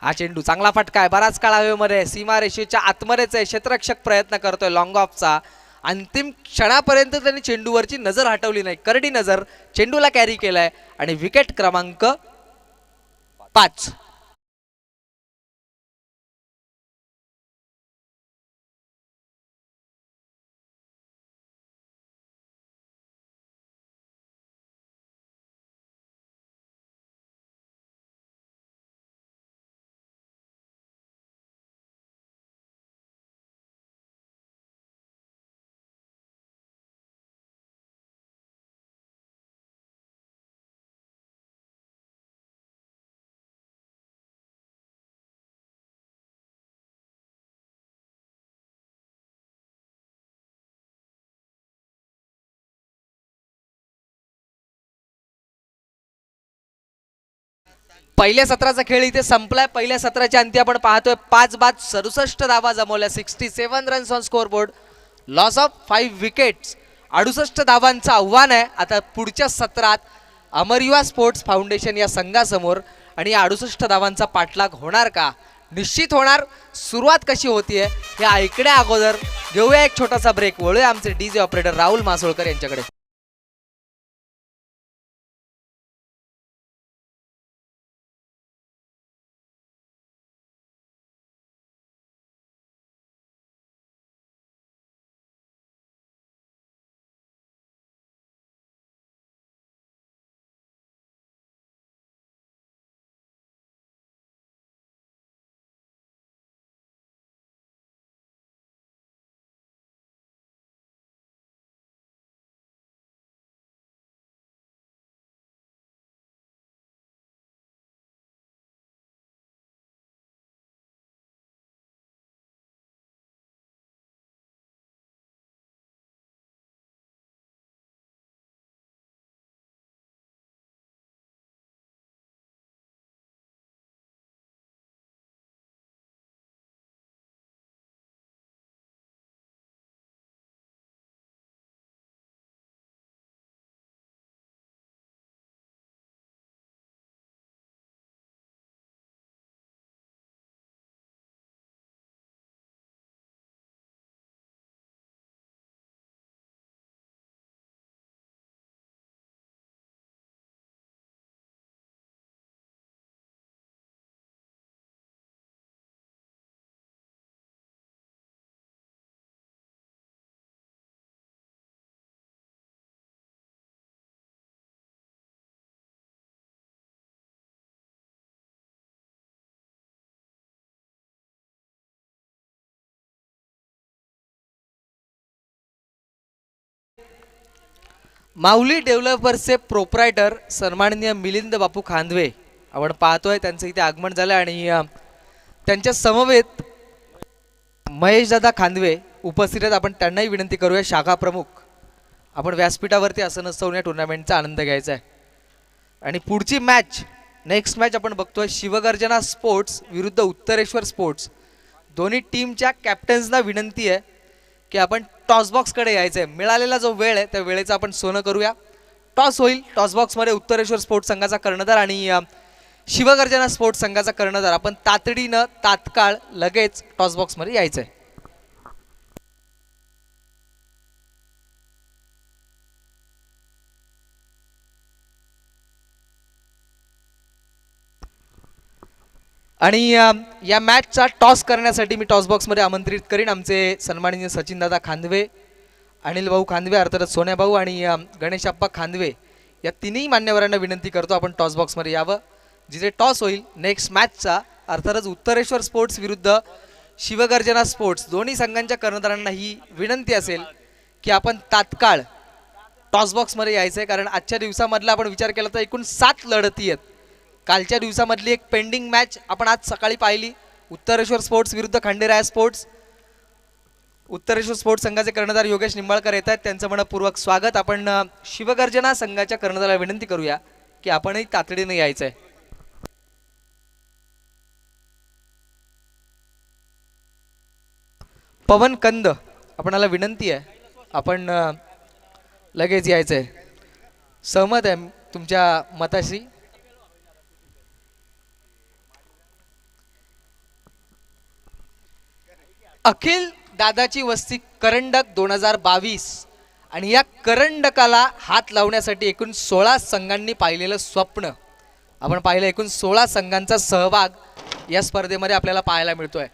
हा चेंडू चांगला फटका आहे, बराच काळ हवेमध्ये, सीमारेषेच्या आतमध्येच आहे, क्षेत्ररक्षक प्रयत्न करतोय लॉंग ऑफचा. अंतिम क्षणापर्यंत त्यांनी चेंडूवरची नजर हटवली नाही, करडी नजर चेंडूला कॅरी केलाय आणि विकेट क्रमांक 5. पहिल्या सत्राचा खेळ इथे संपलाय. पहिल्या सत्राच्या अंती आपण पाहतोय 5 बाद 67 धावा जमवल्या, 67 runs on score board, loss of 5 wickets. 68 धावांचं आव्हान आहे आता पुढच्या सत्रात अमरयुवा स्पोर्ट्स फाउंडेशन या संघासमोर. आणि या 68 धावांचा पाठलाग होणार का? निश्चित होणार. सुरुवात कशी होतीये हे ऐकण्या अगोदर घेऊया एक छोटासा ब्रेक. वळूया आमचे डीजे ऑपरेटर राहुल मासोळकर यांच्याकडे. माऊली डेव्हलपर्सचे प्रोप्रायटर सन्माननीय मिलिंद बापू खांदवे आपण पाहतोय त्यांचं इथे आगमन झालं आणि त्यांच्या समवेत महेशदादा खांदवे उपस्थित आहेत. आपण त्यांनाही विनंती करूया शाखा प्रमुख आपण व्यासपीठावरती असं नसतं या टुर्नामेंटचा आनंद घ्यायचा आहे. आणि पुढची मॅच नेक्स्ट मॅच आपण बघतोय शिवगर्जना स्पोर्ट्स विरुद्ध उत्तरेश्वर स्पोर्ट्स. दोन्ही टीमच्या कॅप्टन्सना विनंती आहे की आपण टॉस बॉक्सकडे यायचं आहे. मिळालेला जो वेळ आहे त्या वेळेचं आपण सोनं करूया. टॉस होईल. टॉस बॉक्समध्ये उत्तरेश्वर स्पोर्ट्स संघाचा कर्णधार आणि शिवगर्जना स्पोर्ट्स संघाचा कर्णधार. आपण तातडीनं तात्काळ लगेच टॉस बॉक्समध्ये यायचं आहे. आणि या मॅचचा टॉस करण्यासाठी मी टॉस बॉक्समध्ये आमंत्रित करीन आमचे सन्माननीय सचिनदादा खांदवे, अनिल भाऊ खांदवे अर्थात सोन्या भाऊ आणि गणेश आप्पा खांदवे या तिन्ही मान्यवरांना विनंती करतो आपण टॉस बॉक्समध्ये यावं. जिथे टॉस होईल नेक्स्ट मॅचचा अर्थातच उत्तरेश्वर स्पोर्ट्स विरुद्ध शिवगर्जना स्पोर्ट्स दोन्ही संघांच्या कर्णधारांना ही विनंती असेल की आपण तात्काळ टॉस बॉक्समध्ये यायचं आहे. कारण आजच्या दिवसामधला आपण विचार केला तर एकूण 7 लढती आहेत. कालच्या दिवसामधली एक पेंडिंग मॅच आपण आज सकाळी पाहिली उत्तरेश्वर स्पोर्ट्स विरुद्ध खंडेराया स्पोर्ट्स. उत्तरेश्वर स्पोर्ट्स संघाचे कर्णधार योगेश निंबाळकर येत आहेत. त्यांचं मनपूर्वक स्वागत. आपण शिवगर्जना संघाच्या कर्णधाराला विनंती करूया की आपणही तातडीने यायचं आहे. पवन कंद आपणाला विनंती आहे आपण लगेच यायचं आहे. सहमत आहे तुमच्या मताशी. अखिल दादाची वस्ती करंडक 2022 आणि या करंडकाला हात लावण्यासाठी एकूण 16 संघांनी पाहिलेलं स्वप्न आपण पाहिलं. एकूण 16 संघांचा सहभाग या स्पर्धेमध्ये आपल्याला पाहायला मिळतोय.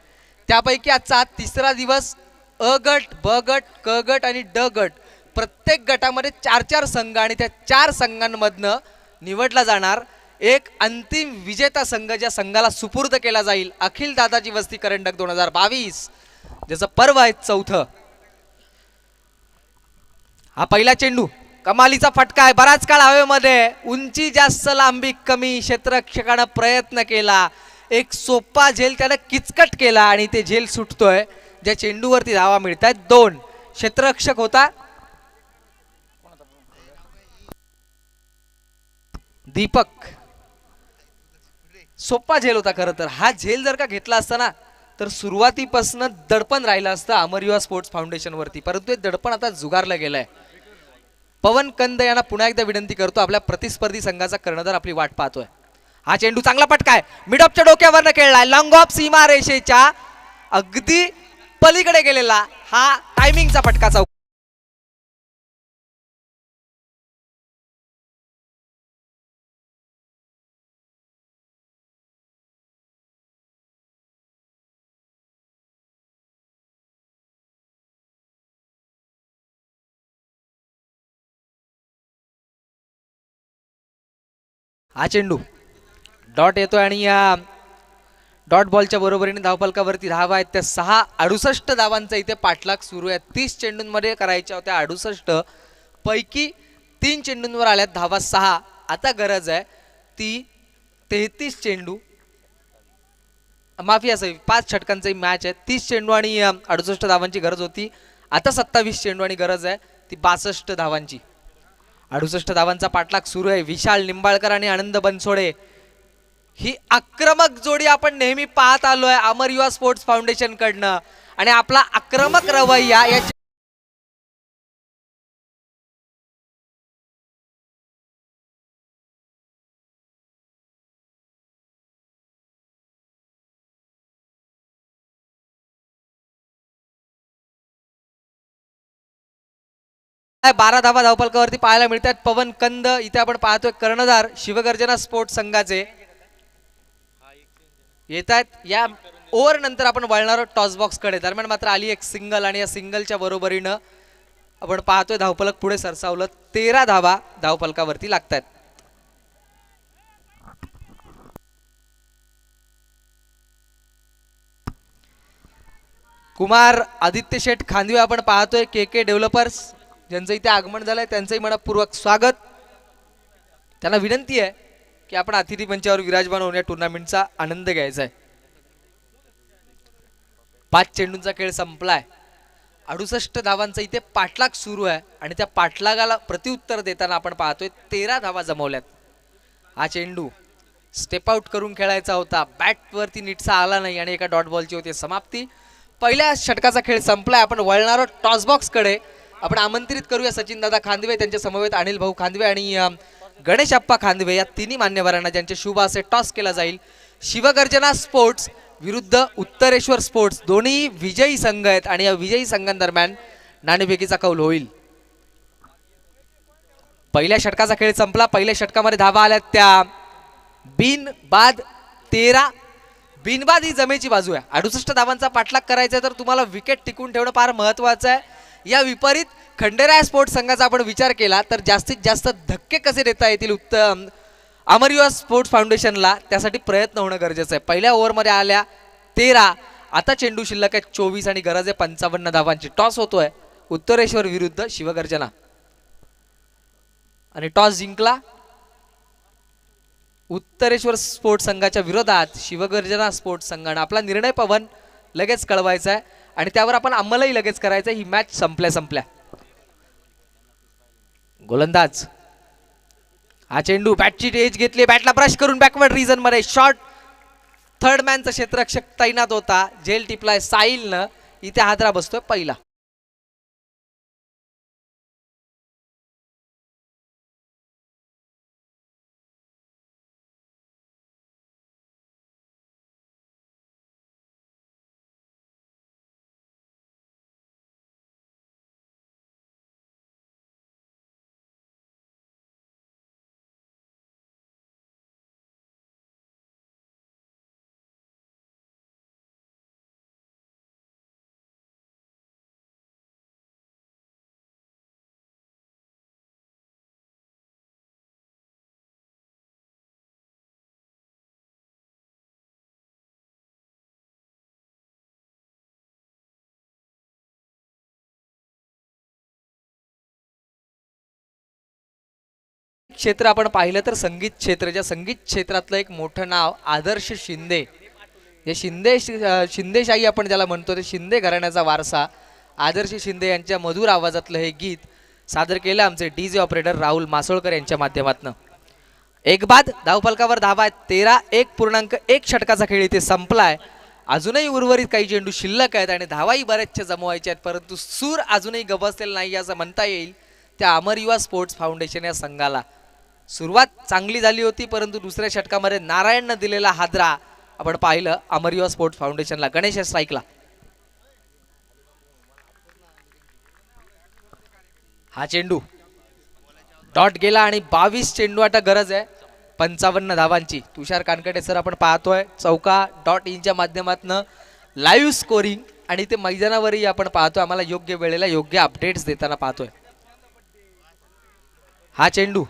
त्यापैकी आजचा तिसरा दिवस अ गट, ब गट, क गट आणि ड गट प्रत्येक गटामध्ये 4-4 संघ आणि त्या 4 संघांमधनं निवडला जाणार एक अंतिम विजेता संघ ज्या संघाला सुपूर्द केला जाईल अखिल दादाची वस्ती करंडक 2022 ज्याचं पर्व आहे 4थं. हा पहिला चेंडू कमालीचा फटका आहे. बराच काळ हवेमध्ये उंची जास्त लांबी कमी क्षेत्ररक्षकानं प्रयत्न केला. एक सोपा झेल त्यानं किचकट केला आणि ते झेल सुटतोय. ज्या चेंडूवरती धावा मिळत आहेत 2. क्षेत्ररक्षक होता दीपक. सोपा झेल होता खरं तर. हा झेल जर का घेतला असता ना तर सुरुवातीपासून दडपण राहिलं असतं अमर युवा स्पोर्ट्स फाउंडेशन वरती. परंतु हे दडपण आता जुगारलं गेलंय. पवन कंद यांना पुन्हा एकदा विनंती करतो. आपल्या प्रतिस्पर्धी संघाचा कर्णधार आपली वाट पाहतोय. हा चेंडू चांगला पटका आहे. मिड ऑफच्या डोक्यावरनं खेळलाय. लॉंग ऑफ सीमा रेषेच्या अगदी पलीकडे गेलेला हा टायमिंगचा फटका. चौक हा चेंडू डॉट येतोय आणि या डॉट बॉलच्या बरोबरीने धावफलकावरती धावा आहेत त्या 6. 68 धावांचा इथे पाठलाग सुरू आहे. 30 चेंडूंमध्ये करायच्या होत्या 68 पैकी 3 चेंडूंवर आल्यात धावा 6. आता गरज आहे ती 33 चेंडू माफी असेल 5 षटकांची मॅच आहे. 30 चेंडू आणि 68 धावांची गरज होती. आता 27 चेंडू आणि गरज आहे ती 62 धावांची. 68 धावांचा पाठलाग सुरू आहे. विशाल निंबाळकर आणि आनंद बनसोडे ही आक्रमक जोडी आपण नेहमी पाहत आलोय अमर युवा स्पोर्ट्स फाउंडेशन कडनं आणि आपला आक्रमक रवैया या 12 धावा धावफलकावरती पाहायला मिळतात. पवन कंद इथे आपण पाहतोय कर्णधार शिवगर्जना स्पोर्ट्स संघाचे येत आहेत. या ओव्हर नंतर आपण वळणार टॉस बॉक्स कडे. दरम्यान मात्र आली एक सिंगल आणि या सिंगलच्या बरोबरीनं आपण पाहतोय धावफलक पुढे सरसावलं. 13 धावा धावफलकावरती लागतात. कुमार आदित्य शेठ खांदवे आपण पाहतोय के के डेव्हलपर्स ज्यांचं इथे आगमन झालंय त्यांचंही मनपूर्वक स्वागत. त्यांना विनंती आहे की आपण अतिथी मंचावर विराजमान होऊन या टुर्नामेंटचा आनंद घ्यायचा आहे. 5 चेंडूंचा खेळ संपलाय. 68 धावांचा इथे पाठलाग सुरू आहे आणि त्या पाठलागाला प्रत्युत्तर देताना आपण पाहतोय 13 धावा जमवल्यात. हा चेंडू स्टेप आउट करून खेळायचा होता, बॅट वरती नीटसा आला नाही आणि एका डॉट बॉलची होती समाप्ती. पहिल्या षटकाचा खेळ संपलाय. आपण वळणारो टॉस बॉक्स कडे. आपण आमंत्रित करूया सचिन दादा खांदवे, त्यांच्या समवेत अनिल भाऊ खांदवे आणि गणेश अप्पा खांदवे या तिन्ही मान्यवरांना ज्यांचे शुभ असे टॉस केला जाईल. शिवगर्जना स्पोर्ट्स विरुद्ध उत्तरेश्वर स्पोर्ट्स दोन्ही विजयी संघ आहेत आणि या विजयी संघांदरम्यान नाणेफेकीचा कौल होईल. पहिल्या षटकाचा खेळ संपला. पहिल्या षटकामध्ये धावा आल्या त्या बिनबाद 13. बिनबाद ही जमेची बाजू आहे. 68 धावांचा पाठलाग करायचा तर तुम्हाला विकेट टिकून ठेवणं फार महत्वाचं आहे. या विपरीत खंडेराय स्पोर्ट्स संघाचा आपण विचार केला तर जास्तीत जास्त धक्के कसे देता येतील अमर युवा स्पोर्ट्स फाउंडेशनला त्यासाठी प्रयत्न होणं गरजेचं आहे. पहिल्या ओव्हरमध्ये आल्या 13. आता चेंडू शिल्लक आहे 24 आणि गरज आहे 55 धावांची. टॉस होतोय उत्तरेश्वर विरुद्ध शिवगर्जना आणि टॉस जिंकला उत्तरेश्वर स्पोर्ट्स संघाच्या विरोधात शिवगर्जना स्पोर्ट्स संघाने. आपला निर्णय पवन लगेच कळवायचा आहे आणि त्यावर आपण अंमलही लगेच करायचं. ही मॅच संपल्या. गोलंदाज हा चेंडू बॅटची एज घेतली, बॅटला ब्रश करून बॅकवर्ड रिजन मध्ये शॉर्ट. थर्ड मॅनचा क्षेत्ररक्षक तैनात होता, झेल टिपलाय साहिलनं. इथे हादरा बसतोय पहिला. क्षेत्र आपण पाहिलं तर संगीत क्षेत्र. ज्या संगीत क्षेत्रातलं एक मोठं नाव आदर्श शिंदे. हे शिंदेशाही आपण ज्याला म्हणतो ते शिंदे घराण्याचा वारसा आदर्श शिंदे यांच्या मधुर आवाजातलं हे गीत सादर केलं आमचे डीजे ऑपरेटर राहुल मासोळकर यांच्या माध्यमातून. एक बाद धावफलकावर धावा आहेत 13. 1.1 षटकाचा खेळ इथे संपलाय. अजूनही उर्वरित काही चेंडू शिल्लक आहेत आणि धावाही बऱ्याचशा जमवायच्या आहेत, परंतु सूर अजूनही गबसलेला नाही असं म्हणता येईल त्या अमर युवा स्पोर्ट्स फाउंडेशन या संघाला. सुरुवात चांगली झाली होती परंतु दुसऱ्या षटकामध्ये नारायणनं दिलेला हादरा आपण पाहिलं अमर युवा स्पोर्ट्स फाउंडेशनला. गणेश स्ट्राईकला. हा चेंडू डॉट गेला आणि 22 चेंडू आता गरज आहे 55 धावांची. तुषार कानकडे सर आपण पाहतोय चौका .inच्या माध्यमातून लाईव्ह स्कोरिंग आणि ते मैदानावरही आपण पाहतोय. आम्हाला योग्य वेळेला योग्य अपडेट्स देताना पाहतोय. हा चेंडू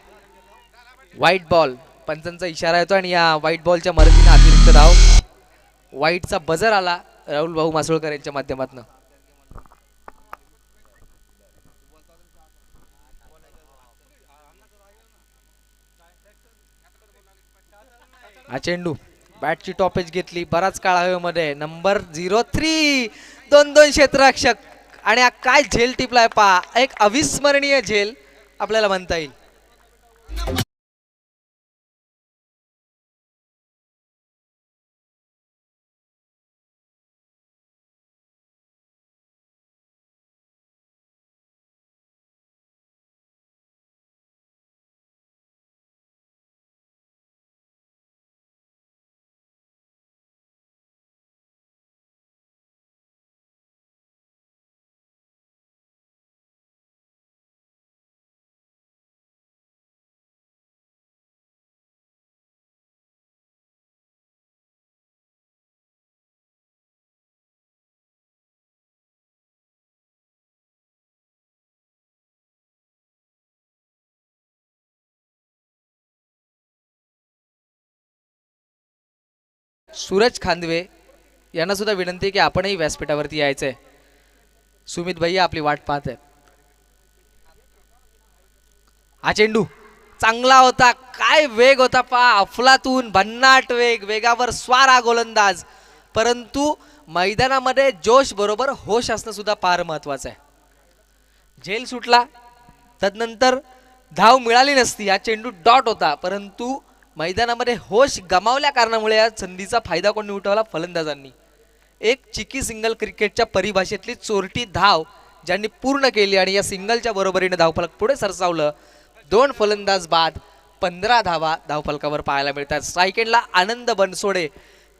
व्हाईट बॉल पंचांचा इशारा येतो आणि या व्हाईट बॉलच्या मदतीने अतिरिक्त धाव व्हाईटचा बजर आला राहुल भाऊ मासोळकर यांच्या माध्यमातून. हा चेंडू बॅटची टॉपेज घेतली बराच काळ हवेमध्ये. नंबर 03 2 क्षेत्ररक्षक आणि काय झेल टिपलाय पहा. एक अविस्मरणीय झेल आपल्याला म्हणता येईल. सूरज खांदवे यांना सुद्धा विनंती की आपणही व्यासपीठावरती यायचंय. सुमित भैया आपली वाट पाहत आहेत. हा चेंडू चांगला होता, काय वेग होता पा, अफलातून भन्नाट वेग, वेगावर स्वार हा गोलंदाज. परंतु मैदानामध्ये जोश बरोबर होश असणं सुद्धा फार महत्वाचं आहे. झेल सुटला, तदनंतर धाव मिळाली नसती, हा चेंडू डॉट होता. परंतु मैदानामध्ये होश गमावल्या कारणामुळे या संधीचा फायदा कोणी उठवला? फलंदाजांनी. एक चिकी सिंगल क्रिकेटच्या परिभाषेतली चोरटी धाव ज्यांनी पूर्ण केली आणि या सिंगलच्या बरोबरीने धावफलक पुढे सरसावलं. 2 फलंदाज बाद 15 धावा धावफलकावर पाहायला मिळतात. स्ट्राईक एंडला आनंद बनसोडे.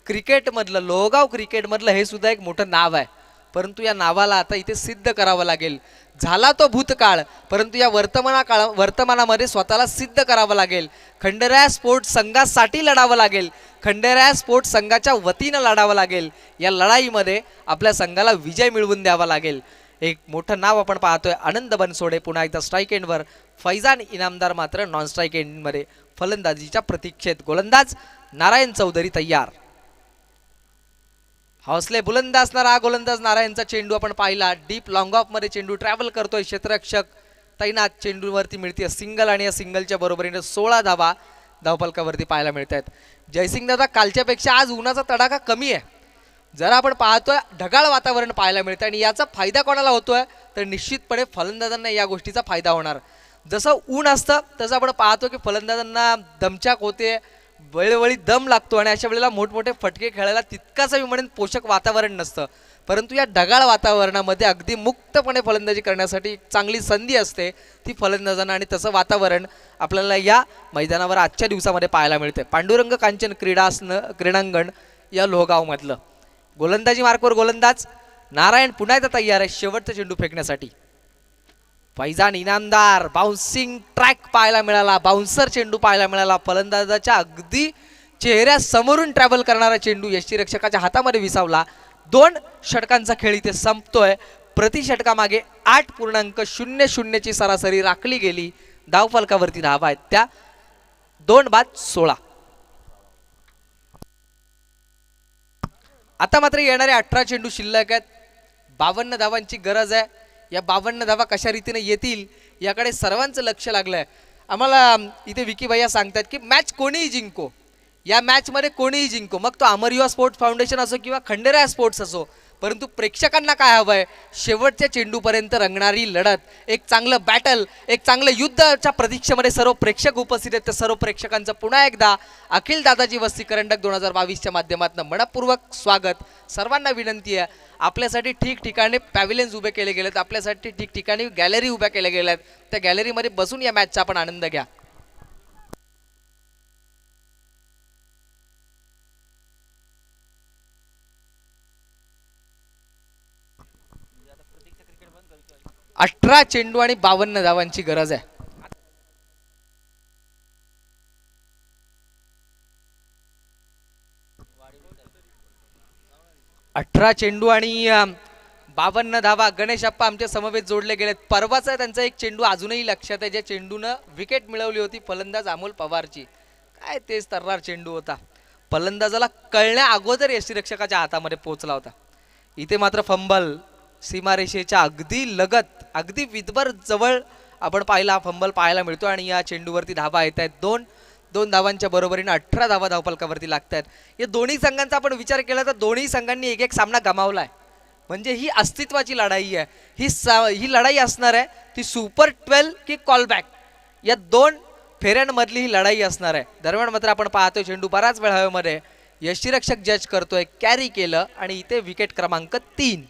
क्रिकेटमधलं, लोहगाव क्रिकेटमधलं हे सुद्धा एक मोठं नाव आहे. परंतु या नावाला आता इथे सिद्ध करावं लागेल. झाला तो भूतकाळ, परंतु या वर्तमानामध्ये स्वतःला सिद्ध करावं लागेल. खंडेराया स्पोर्ट्स संघासाठी लढावं लागेल. खंडेराया स्पोर्ट्स संघाच्या वतीनं लढावं लागेल. या लढाईमध्ये आपल्या संघाला विजय मिळवून द्यावा लागेल. एक मोठं नाव आपण पाहतोय, आनंद बनसोडे पुन्हा एकदा स्ट्राईक एंडवर. फैजान इनामदार मात्र नॉन स्ट्राईक एंडमध्ये फलंदाजीच्या प्रतीक्षेत. गोलंदाज नारायण चौधरी तयार. हौसले बुलंद असणारा हा गोलंदाज नारायणचा चेंडू आपण पाहिला. डीप लॉंग ऑफ मध्ये चेंडू ट्रॅव्हल करतोय. क्षेत्ररक्षक तैनात. चेंडूवरती मिळते सिंगल आणि या सिंगलच्या बरोबरीने 16 धावा धावफलकावरती पाहायला मिळत आहेत. जयसिंग दादा, कालच्यापेक्षा आज उन्हाचा तडाखा कमी आहे. जरा आपण पाहतोय ढगाळ वातावरण पाहायला मिळतं आणि याचा फायदा कोणाला होतोय? तर निश्चितपणे फलंदाजांना या गोष्टीचा फायदा होणार. जसं ऊन असतं तसं आपण पाहतो की फलंदाजांना दमछाक होते, वेळोवेळी दम लागतो आणि अशा वेळेला मोठमोठे फटके खेळायला तितकाच मी म्हणेन पोषक वातावरण नसतं. परंतु या ढगाळ वातावरणामध्ये अगदी मुक्तपणे फलंदाजी करण्यासाठी चांगली संधी असते ती फलंदाजांना, आणि तसं वातावरण आपल्याला या मैदानावर आजच्या दिवसामध्ये पाहायला मिळते. पांडुरंग कांचन क्रीडांगण या लोहगावमधलं. गोलंदाजी मार्कवर गोलंदाज नारायण पुन्हा एकदा तयार आहे शेवटचा चेंडू फेकण्यासाठी. फैजान इनामदार. बाउन्सिंग ट्रॅक पाहायला मिळाला, बाउन्सर चेंडू पाहायला मिळाला. फलंदाजाच्या अगदी चेहऱ्यासमोरून ट्रॅव्हल करणारा चेंडू यष्टीरक्षकाच्या हातामध्ये विसावला. 2 षटकांचा खेळ इथे संपतोय. प्रति षटकामागे 8.00 ची सरासरी राखली गेली. धावफलकावरती धावा आहेत त्या 2 बाद 16. आता मात्र येणारे 18 चेंडू शिल्लक आहेत. 52 धावांची गरज आहे. या 52 धावा कशा रीतीने येतील याकडे सर्वांचं लक्ष लागलंय. आम्हाला इथे विकी भैया सांगतात की मॅच कोणीही जिंको, या मॅचमध्ये कोणीही जिंको, मग तो अमर युवा स्पोर्ट्स फाउंडेशन असो किंवा खंडेराया स्पोर्ट्स असो, परंतु प्रेक्षकांना काय हवंय? शेवटच्या चेंडूपर्यंत रंगणारी लढत, एक चांगलं बॅटल, एक चांगलं युद्धाच्या प्रतीक्षेमध्ये सर्व प्रेक्षक उपस्थित आहेत. तर सर्व प्रेक्षकांचं पुन्हा एकदा अखिल दादाजी वस्ती करंडक 2022च्या माध्यमातून मनपूर्वक स्वागत. सर्वांना विनंती आहे, आपल्यासाठी ठिकठिकाणी पॅव्हिलियन्स उभे केले गेलेत, आपल्यासाठी ठिकठिकाणी गॅलरी उभ्या केल्या गेल्या आहेत. त्या गॅलरीमध्ये बसून या मॅचचा आपण आनंद घ्या. अठरा चेंडू आणि 52 धावांची गरज आहे. अठरा चेंडू आणि 52 धावा. गणेश अप्पा आमच्या समवेत जोडले गेलेत. परवाचा त्यांचा एक चेंडू अजूनही लक्षात आहे, ज्या चेंडूनं विकेट मिळवली होती फलंदाज अमोल पवारची. काय तेच तर्रार चेंडू होता, फलंदाजाला कळण्या अगोदर यष्टीरक्षकाच्या हातामध्ये पोहोचला होता. इथे मात्र फंबल सीमारेषेच्या अगदी लगत, अगदी विदभर जवळ आपण पाहिला फंबल पाहायला मिळतो आणि या चेंडूवरती धावा येत आहेत. 2 धावांच्या बरोबरीने 18 धावा धावफलकावरती लागत आहेत. या दोन्ही संघांचा आपण विचार केला तर दोन्ही संघांनी एक एक सामना गमावला आहे. म्हणजे ही अस्तित्वाची लढाई आहे. ही लढाई असणार आहे ती सुपर 12 की कॉलबॅक, या 2 फेऱ्यांमधली ही लढाई असणार आहे. दरम्यान मात्र आपण पाहतोय चेंडू बराच वेळ हवेमध्ये, यष्टीरक्षक जज करतोय, कॅरी केलं आणि इथे विकेट क्रमांक 3.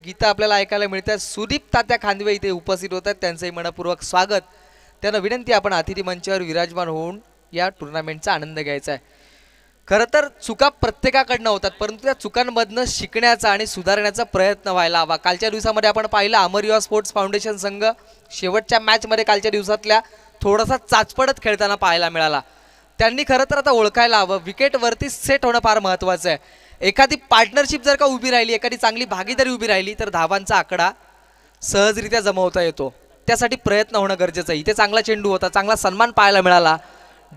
गीता आपल्याला ऐकायला मिळतात. सुदीप तात्या खांदवे इथे उपस्थित होतात, त्यांचंही मनपूर्वक स्वागत. त्यांना विनंती आपण अतिथी मंचावर विराजमान होऊन या टुर्नामेंटचा आनंद घ्यायचा आहे. खरं तर चुका प्रत्येकाकडनं होतात, परंतु त्या चुकांमधनं शिकण्याचा आणि सुधारण्याचा प्रयत्न व्हायला हवा. कालच्या दिवसामध्ये आपण पाहिलं अमर युवा स्पोर्ट्स फाउंडेशन संघ शेवटच्या मॅचमध्ये कालच्या दिवसातल्या थोडासा चाचपडत खेळताना पाहायला मिळाला. त्यांनी खरं तर आता ओळखायला हवं विकेटवरती सेट होणं फार महत्त्वाचं आहे. एखादी पार्टनरशिप जर का उभी राहिली, एखादी चांगली भागीदारी उभी राहिली तर धावांचा आकडा सहजरित्या जमवता येतो. त्यासाठी प्रयत्न होणं गरजेचं आहे. इथे चांगला चेंडू होता, चांगला सन्मान पाहायला मिळाला.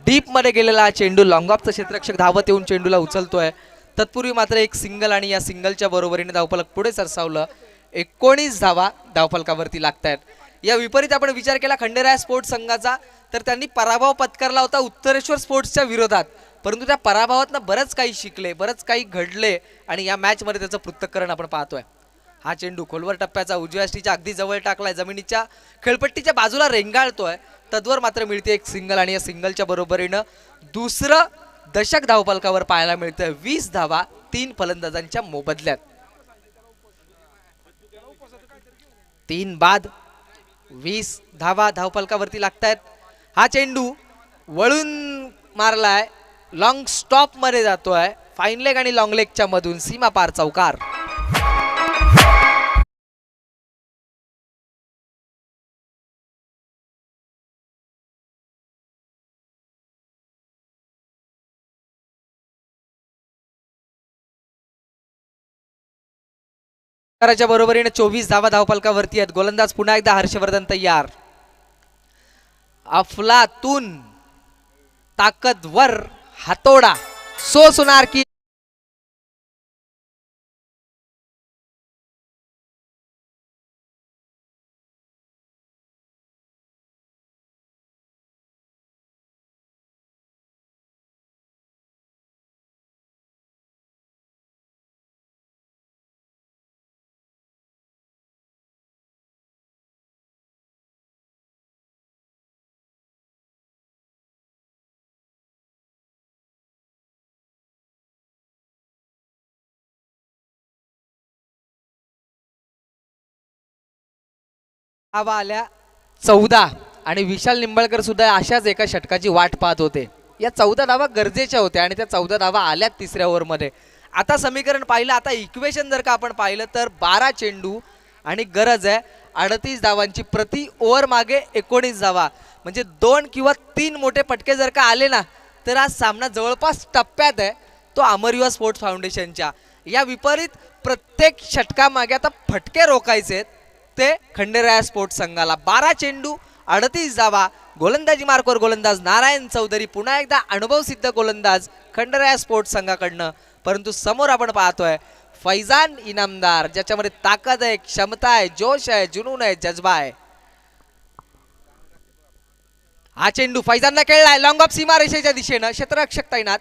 डीपमध्ये गेलेला चेंडू लॉंग ऑफचा क्षेत्ररक्षक धावत येऊन चेंडूला उचलतोय. तत्पूर्वी मात्र एक सिंगल आणि या सिंगलच्या बरोबरीने धावफलक पुढे सरसावलं. 19 धावा धावफलकावरती लागतायत. या विपरीत आपण विचार केला खंडेराय स्पोर्ट्स संघाचा तर त्यांनी पराभव पत्करला होता उत्तरेश्वर स्पोर्ट्सच्या विरोधात, परंतु त्या पराभवातनं बरंच काही शिकले, बरंच काही घडले आणि या मॅचमध्ये त्याचं पृथक्करण आपण पाहतोय. हा चेंडू खोलवर टप्प्याचा उजव्या स्टीच्या अगदी जवळ टाकलाय, जमिनीच्या खेळपट्टीच्या बाजूला रेंगाळतोय. तद्वर मात्र मिळते एक सिंगल आणि या सिंगलच्या बरोबरीनं दुसरं दशक धावफलकावर पाहायला मिळतं. 20 धावा 3 फलंदाजांच्या मोबदल्यात. 3 बाद 20 धावा धावफलकावरती लागतायत. हा चेंडू वळून मारलाय, लॉंग स्टॉप मध्ये जातोय. फाईन लेग आणि लॉंग लेगच्या मधून सीमा पार चौकार. च्या बरोबरीने 24 धावा धावफलकावरती आहेत. गोलंदाज पुन्हा एकदा हर्षवर्धन तयार. अफलातून ताकदवर हातोडा सो सुनार की धावा आल्या 14 आणि विशाल निंबाळकर सुद्धा अशाच एका षटकाची वाट पाहत होते. या 14 धावा गरजेच्या होत्या आणि त्या 14 धावा आल्यात तिसऱ्या ओव्हरमध्ये. आता समीकरण पाहिलं, आता इक्वेशन जर का आपण पाहिलं तर 12 चेंडू आणि गरज आहे 38 धावांची. प्रति ओव्हर मागे 19 धावा, म्हणजे 2 किंवा 3 मोठे फटके जर का आले ना तर आज सामना जवळपास टप्प्यात आहे तो अमर युवा स्पोर्ट्स फाउंडेशनच्या. या विपरीत प्रत्येक षटकामागे आता फटके रोखायचे आहेत ते खंडेराय स्पोर्ट्स संघाला. 12 चेंडू 38 धावा. गोलंदाजी मार्कवर गोलंदाज नारायण चौधरी, पुन्हा एकदा अनुभव सिद्ध गोलंदाज खंडेराय स्पोर्ट्स संघाकडनं. परंतु समोर आपण पाहतोय फैजान इनामदार, ज्याच्यामध्ये ताकद आहे, क्षमता आहे, जोश आहे, जुनून आहे, जज्बा आहे. हा चेंडू फैजानला खेळलाय लॉंग ऑफ सीमा रेषेच्या दिशेनं. क्षेत्ररक्षक तैनात,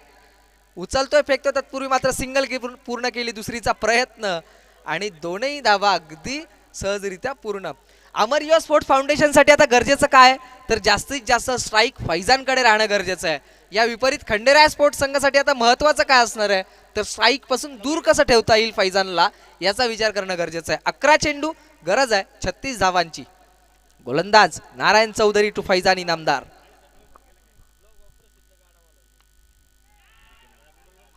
उचलतोय फेकतो. तत्पूर्वी मात्र सिंगल पूर्ण केली दुसरीचा प्रयत्न आणि दोनही धावा अगदी सहजरित्या पूर्ण. अमर युवा स्पोर्ट्स फाउंडेशनसाठी आता गरजेचं काय तर जास्तीत जास्त स्ट्राईक फैजानकडे राहणं गरजेचं आहे. या विपरीत खंडेराय स्पोर्ट्स संघासाठी आता महत्वाचं काय असणार आहे तर स्ट्राईक पासून दूर कसं ठेवता येईल फैजानला याचा विचार करणं गरजेचं आहे. 11 चेंडू गरज आहे 36 धावांची. गोलंदाज नारायण चौधरी टू फैजान इनामदार.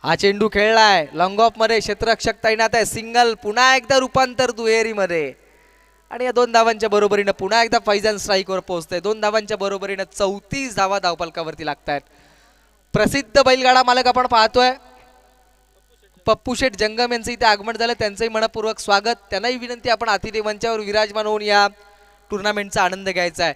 हा चेंडू खेळलाय लॉंग ऑफ मध्ये, क्षेत्ररक्षक तैनात आहे. सिंगल, पुन्हा एकदा रूपांतर दुहेरीमध्ये आणि या 2 धावांच्या बरोबरीनं पुन्हा एकदा फैजान स्ट्राईकवर पोहोचतंय. 2 धावांच्या बरोबरीनं 34 धावा धावफलकावरती लागतायत. प्रसिद्ध बैलगाडा मालक आपण पाहतोय पप्पू शेठ जंगम यांचं इथे आगमन झालं. त्यांचंही मनपूर्वक स्वागत. त्यांनाही विनंती आपण अतिथी मंचावर विराजमान होऊन या टुर्नामेंटचा आनंद घ्यायचा आहे.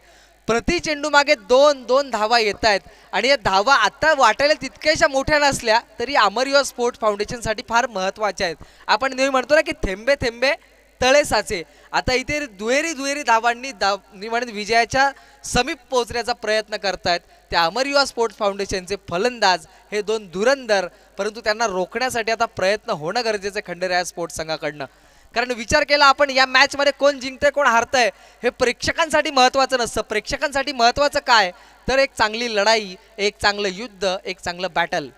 प्रति चेंडू मागे 2 धावा येत आहेत आणि या धावा आता वाटायला तितक्याशा मोठ्या नसल्या तरी अमर युवा स्पोर्ट्स फाउंडेशनसाठी फार महत्त्वाच्या आहेत. आपण नेहमी म्हणतो ना की थेंबे थेंबे तळे साचे. आता इथे दुहेरी धावांनी विजयाच्या समीप पोहोचण्याचा प्रयत्न करतायत ते अमर युवा स्पोर्ट्स फाउंडेशनचे फलंदाज हे 2 धुरंधर. परंतु त्यांना रोखण्यासाठी आता प्रयत्न होणं गरजेचं आहे खंडेराय स्पोर्ट्स संघाकडनं. कारण विचार केला आपण या मॅच मध्ये कोण जिंकतंय कोण हारतंय हे प्रेक्षकांसाठी महत्वाचं नसतं. प्रेक्षकांसाठी महत्वाचं काय तर एक चांगली लढाई, एक चांगलं युद्ध, एक चांगलं बॅटल.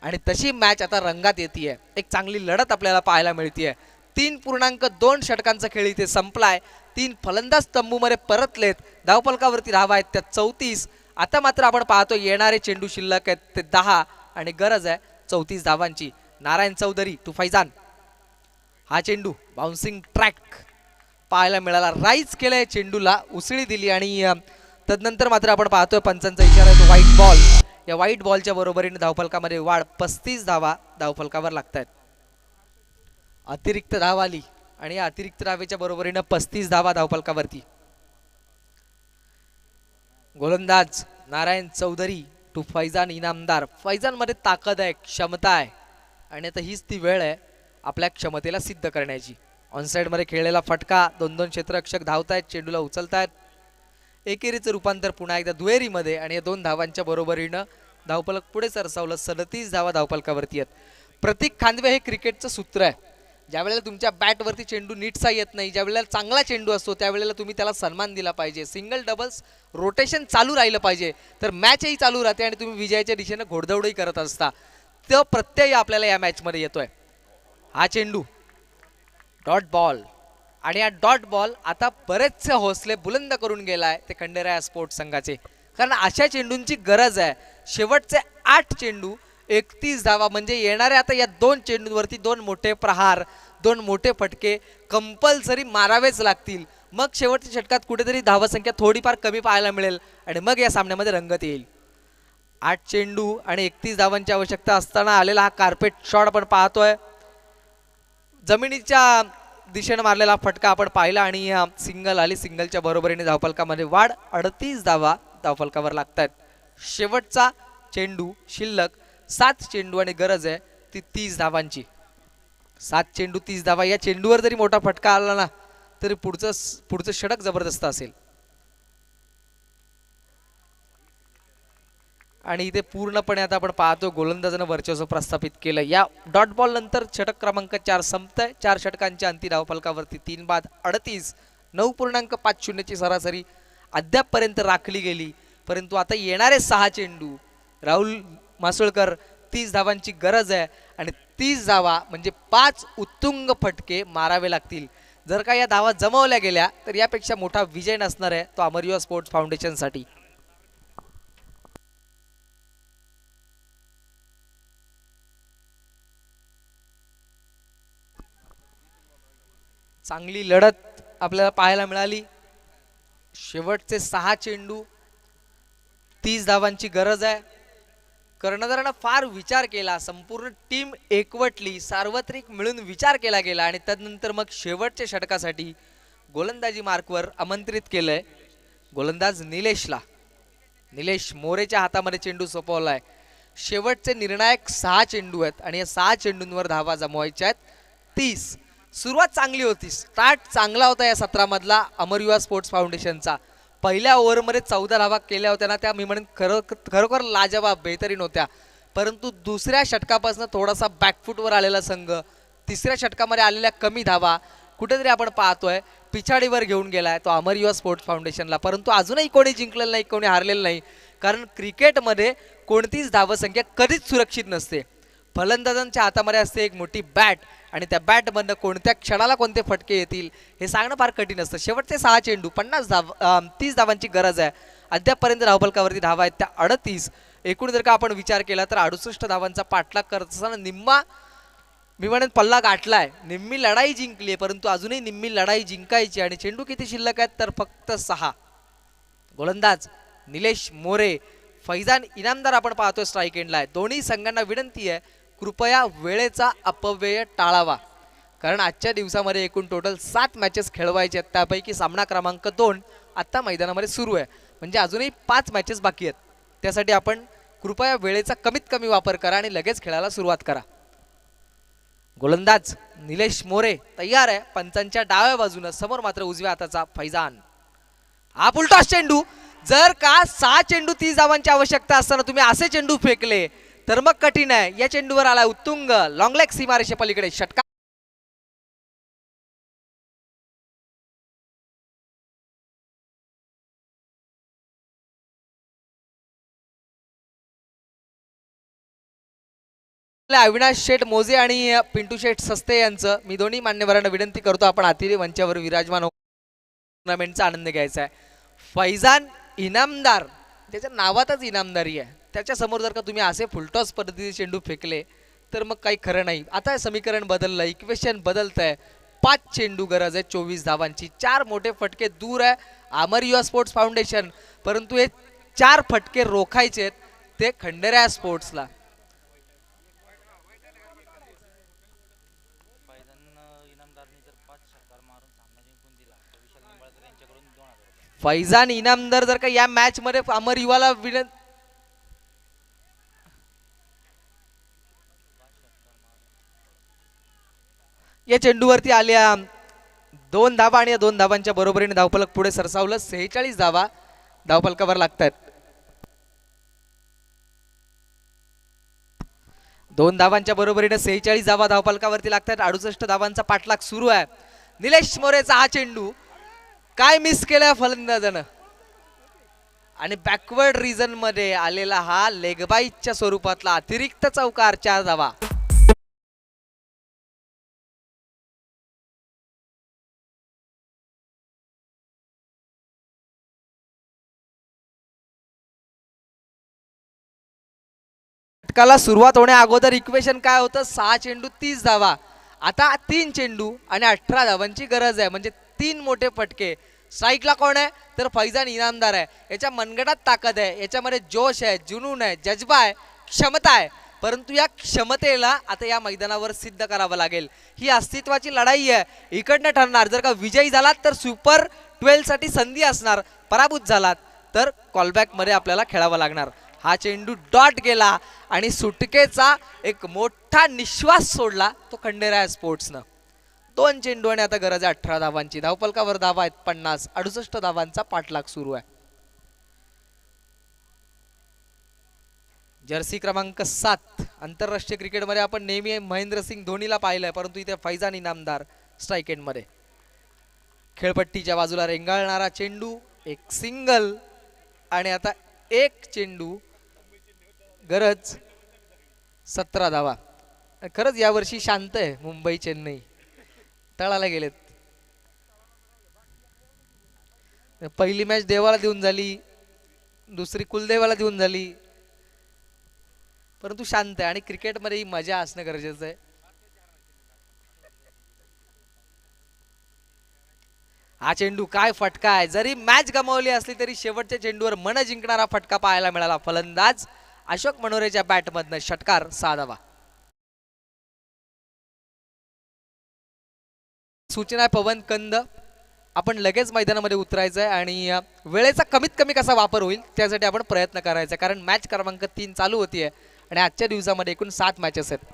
आणि तशी मॅच आता रंगात येते. एक चांगली लढत आपल्याला पाहायला मिळते. 3.2 षटकांचा खेळ इथे संपलाय. 3 फलंदाज तंबूमध्ये परतलेत. धावफलकावरती धावा आहेत त्या 34. आता मात्र आपण पाहतो येणारे चेंडू शिल्लक आहेत ते 10 आणि गरज आहे 34 धावांची. नारायण चौधरी टू फैजान. हा चेंडू बाउन्सिंग ट्रॅक पाहायला मिळाला. राईज केलंय चेंडूला, उसळी दिली आणि तदनंतर मात्र आपण पाहतोय पंचांचा इशारा आहे तो व्हाईट बॉल. या व्हाईट बॉलच्या बरोबरीने धावफलकामध्ये वाढ. 35 धावा धावफलकावर लागतात. अतिरिक्त धाव आली आणि या अतिरिक्त धावेच्या बरोबरीने 35 धावा धावफलकावरती. गोलंदाज नारायण चौधरी टू फैजान इनामदार. फैजान मध्ये ताकद आहे, क्षमता आहे आणि आता हीच ती वेळ आहे आपल्या क्षमतेला सिद्ध करण्याची. ऑनसाइड मध्ये खेळलेला फटका, 2-2 क्षेत्ररक्षक धावतायत, चेंडूला उचलतायत. एकेरीचं रूपांतर पुन्हा एकदा दुहेरीमध्ये आणि या 2 धावांच्या बरोबरीनं धावफलक पुढे सरसावलं. 37 धावा धावफलकावरती आहेत. प्रतीक खांदवे हे क्रिकेटचं सूत्र आहे. ज्या वेळेला तुमच्या बॅटवरती चेंडू नीटसा येत नाही, ज्या वेळेला चांगला चेंडू असतो त्यावेळेला तुम्ही त्याला सन्मान दिला पाहिजे. सिंगल डबल्स रोटेशन चालू राहिलं पाहिजे, तर मॅचही चालू राहते आणि तुम्ही विजयाच्या दिशेने घोडदौडही करत असता. तो प्रत्यय आपल्याला या मॅचमध्ये येतोय. हा चेंडू डॉट बॉल आणि या डॉट बॉल आता बरेचसे हौसले बुलंद करून गेलाय ते खंडेराया स्पोर्ट्स संघाचे, कारण अशा चेंडूंची गरज आहे. शेवटचे 8 चेंडू 31 धावा, म्हणजे येणारे आता या 2 चेंडूंवरती 2 मोठे प्रहार, 2 मोठे फटके कंपल्सरी मारावेच लागतील. मग शेवटच्या षटकात कुठेतरी धावसंख्या थोडीफार कमी पाहायला मिळेल आणि मग या सामन्यामध्ये रंगत येईल. 8 चेंडू आणि 31 धावांची आवश्यकता असताना आलेला हा कार्पेट शॉट आपण पाहतोय. जमिनीच्या दिशेने मारलेला फटका आपण पाहिला आणि सिंगल आली. सिंगलच्या बरोबरीने धावफलकामध्ये वाढ. 38 धावा धावफलकावर लागतात. शेवटचा चेंडू शिल्लक 7 चेंडू आणि गरज आहे ती 30 धावांची. 7 चेंडू 30 धावा. या चेंडूवर जरी मोठा फटका आला ना तरी पुढचं षटक जबरदस्त असेल. आणि इथे पूर्णपणे आता आपण पाहतो गोलंदाजानं वर्चस्व प्रस्थापित केलं. या डॉट बॉल नंतर षटक क्रमांक 4 संपतंय. 4 षटकांच्या अंती धावफलकावरती 3 बाद 38. 9.50 ची सरासरी अद्यापपर्यंत राखली गेली. परंतु आता येणारे 6 चेंडू राहुल मासुळकर 30 धावांची गरज आहे आणि 30 धावा म्हणजे 5 उत्तुंग फटके मारावे लागतील. जर का या धावा जमवल्या गेल्या तर यापेक्षा मोठा विजय नसणार आहे तो अमर युवा स्पोर्ट्स फाउंडेशनसाठी. चांगली लढत आपल्याला पाहायला मिळाली. शेवटचे 6 चेंडू 30 धावांची गरज आहे. कर्णधारानं फार विचार केला, संपूर्ण टीम एकवटली, सार्वत्रिक मिळून विचार केला गेला आणि त्यानंतर मग शेवटच्या षटकासाठी गोलंदाजी मार्कवर आमंत्रित केलंय गोलंदाज निलेशला. निलेश मोरेच्या हातामध्ये चेंडू सोपवलाय. शेवटचे निर्णायक 6 चेंडू आहेत आणि या 6 चेंडूंवर धावा जमवायच्या आहेत 30. सुरुवात चांगली होती, स्टार्ट चांगला होता या सत्रामधला अमर युवा स्पोर्ट्स फाउंडेशनचा. पहिल्या ओव्हरमध्ये 14 धावा केल्या होत्या ना, त्या मी म्हणेन खरोखर लाजवाब बेहतरीन होत्या. परंतु दुसऱ्या षटकापासून थोडासा बॅकफुटवर आलेला संघ, तिसऱ्या षटकामध्ये आलेल्या कमी धावा कुठेतरी आपण पाहतोय पिछाडीवर घेऊन गेलाय तो अमर युवा स्पोर्ट्स फाउंडेशनला. परंतु अजूनही कोणी जिंकलेलं नाही, कोणी हारलेलं नाही, कारण क्रिकेटमध्ये कोणतीच धावसंख्या कधीच सुरक्षित नसते. फलंदाजांच्या हातामध्ये असते एक मोठी बॅट आणि त्या बॅटमधनं कोणत्या क्षणाला कोणते फटके येतील हे सांगणं फार कठीण असतं. शेवटचे 6 चेंडू 30 धावांची गरज आहे. अद्यापपर्यंत धावफलकावरती धावा आहेत त्या 38. एकूण जर का आपण विचार केला तर 68 धावांचा पाठलाग करत असताना निम्मा मी म्हणेन पल्ला गाठलाय. निम्मी लढाई जिंकली आहे, परंतु अजूनही निम्मी लढाई जिंकायची आणि चेंडू किती शिल्लक आहेत तर फक्त 6. गोलंदाज निलेश मोरे, फैजान इनामदार आपण पाहतोय स्ट्राईक एंडला आहे. दोन्ही संघांना विनंती आहे कृपया वेळेचा अपव्यय टाळावा, कारण आजच्या दिवसामध्ये एकूण टोटल 7 मॅचेस खेळवायचे आहेत. त्यापैकी सामना क्रमांक 2 आता मैदानामध्ये सुरू आहे, म्हणजे अजूनही 5 मॅचेस बाकी आहेत. त्यासाठी आपण कृपया वेळेचा कमीत कमी वापर करा आणि लगेच खेळायला सुरुवात करा. गोलंदाज निलेश मोरे तयार आहे पंचांच्या डाव्या बाजूने. समोर मात्र उजव्या हाताचा फैजान. हा फुलटॉस चेंडू. जर का 6 चेंडू 30 धावांची आवश्यकता असताना तुम्ही असे चेंडू फेकले तर मग कठीण आहे. या चेंडूवर आला उत्तुंग लॉंग लेग सीमारेषे पलीकडे षटकार. अविनाश शेठ मोजे आणि पिंटू शेठ सस्ते यांचं मी दोन्ही मान्यवरांना विनंती करतो आपण अतिथी मंचावर विराजमान टुर्नामेंटचा आनंद घ्यायचा आहे. फैजान इनामदार, त्याच्या नावातच इनामदारी आहे. त्याच्या समोर जर का तुम्ही असे फुलटॉस पद्धतीने चेंडू फेकले तर मग काही खरं नाही. आता हे समीकरण बदललं, इक्वेशन बदलत आहे. 5 चेंडू गरज आहे 24 धावांची. 4 मोठे फटके दूर आहे अमर युवा स्पोर्ट्स फाउंडेशन, परंतु हे 4 फटके रोखायचे आहेत ते खंडेराया स्पोर्ट्सला. फैजान इनामदार जर का या मॅच मध्ये अमर युवाला या चेंडूवरती आल्या 2 धावा आणि या 2 धावांच्या बरोबरीने धावफलक पुढे सरसावलं. 46 धावा धावफलकावर लागतात. 2 धावांच्या बरोबरीने 46 धावा धावफलकावरती लागतात. 68 धावांचा पाठलाग सुरू आहे. निलेश मोरेचा हा चेंडू काय मिस केला फलंदाजानं आणि बॅकवर्ड रिजन मध्ये आलेला हा लेगबाईच्या स्वरूपातला अतिरिक्त चौकार. 4 धावा. षटकाला सुरुवात होण्या अगोदर इक्वेशन काय होतं? 6 चेंडू 30 धावा. आता 3 चेंडू आणि 18 धावांची गरज आहे, म्हणजे 3 मोठे फटके. स्ट्राईकला कोण आहे तर फैजान इनामदार आहे. याच्या मनगटात ताकद आहे, याच्यामध्ये जोश आहे, जुनून आहे, जज्बा आहे, क्षमता आहे. परंतु या क्षमतेला आता या मैदानावर सिद्ध करावं लागेल. ही अस्तित्वाची लढाई आहे. इकडनं ठरणार. जर का विजयी झालात तर सुपर 12 साठी संधी असणार, पराभूत झालात तर कॉलबॅक मध्ये आपल्याला खेळावं लागणार. हा चेंडू डॉट गेला आणि सुटकेचा एक मोठा निश्वास सोडला तो खंडेराया स्पोर्ट्सनं. 2 चेंडू आणि आता गरज आहे 18 धावांची. धावफलकावर धावा आहेत 50. 68 धावांचा पाठलाग सुरू आहे. जर्सी क्रमांक 7. आंतरराष्ट्रीय क्रिकेटमध्ये आपण नेहमी महेंद्रसिंग धोनीला पाहिलंय, परंतु इथे फैजान इनामदार स्ट्राईक एंड मध्ये. खेळपट्टीच्या बाजूला रेंगाळणारा चेंडू, एक सिंगल आणि आता 1 चेंडू, गरज 17 धावा. खरंच यावर्षी शांत आहे मुंबई चेन्नई, तळाला गेलेत. पहिली मॅच देवाला देऊन झाली, दुसरी कुलदेवाला देऊन झाली, परंतु शांत आहे. आणि क्रिकेटमध्ये ही मजा असणं गरजेचं आहे. हा चेंडू काय फटका आहे. जरी मॅच गमावली असली तरी शेवटच्या चेंडूवर मन जिंकणारा फटका पाहायला मिळाला. फलंदाज अशोक मनोरेच्या बॅटमधनं. षटकार 6 धावा. सूचना आहे पवन कंद, आपण लगेच मैदानामध्ये उतरायचं आहे आणि वेळेचा कमीत कमी कसा वापर होईल त्यासाठी आपण प्रयत्न करायचा, कारण मॅच क्रमांक 3 चालू होतीये आणि आजच्या दिवसामध्ये एकूण 7 मॅचेस आहेत.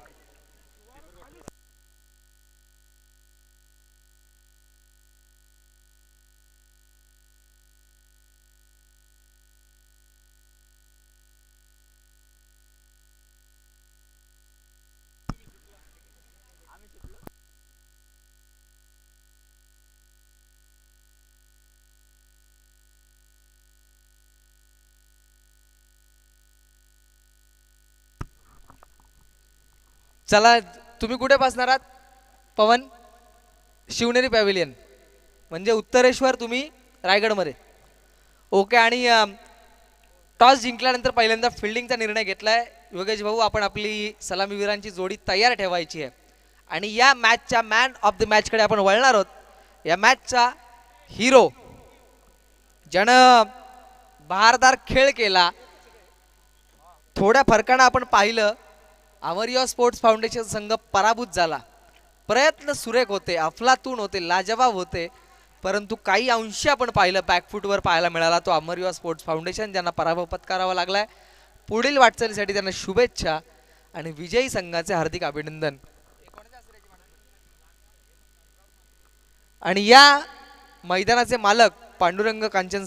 चला, तुम्ही कुठे बसणार आहात पवन? शिवनेरी पॅव्हिलियन म्हणजे उत्तरेश्वर, तुम्ही रायगडमध्ये. ओके. आणि टॉस जिंकल्यानंतर पहिल्यांदा फिल्डिंगचा निर्णय घेतलाय योगेश भाऊ. आपण आपली सलामीवीरांची जोडी तयार ठेवायची आहे आणि या मॅचच्या मॅन ऑफ द मॅचकडे आपण वळणार आहोत. या मॅचचा हिरो, ज्यानं बहारदार खेळ केला, थोड्या फरकानं आपण पाहिलं अमर युवा स्पोर्ट्स फाउंडेशन संघ पराभूत झाला. प्रयत्न सुरेख होते, अफलातून होते, लाजवाब होते, परंतु काही अंशी आपण पाहिलं बॅकफुटवर पाहायला मिळाला तो अमर युवा स्पोर्ट्स फाउंडेशन, ज्यांना पराभव पत्करावा लागलाय. पुढील वाटचालीसाठी त्यांना शुभेच्छा आणि विजयी संघाचे हार्दिक अभिनंदन. आणि या मैदानाचे मालक पांडुरंग कांचन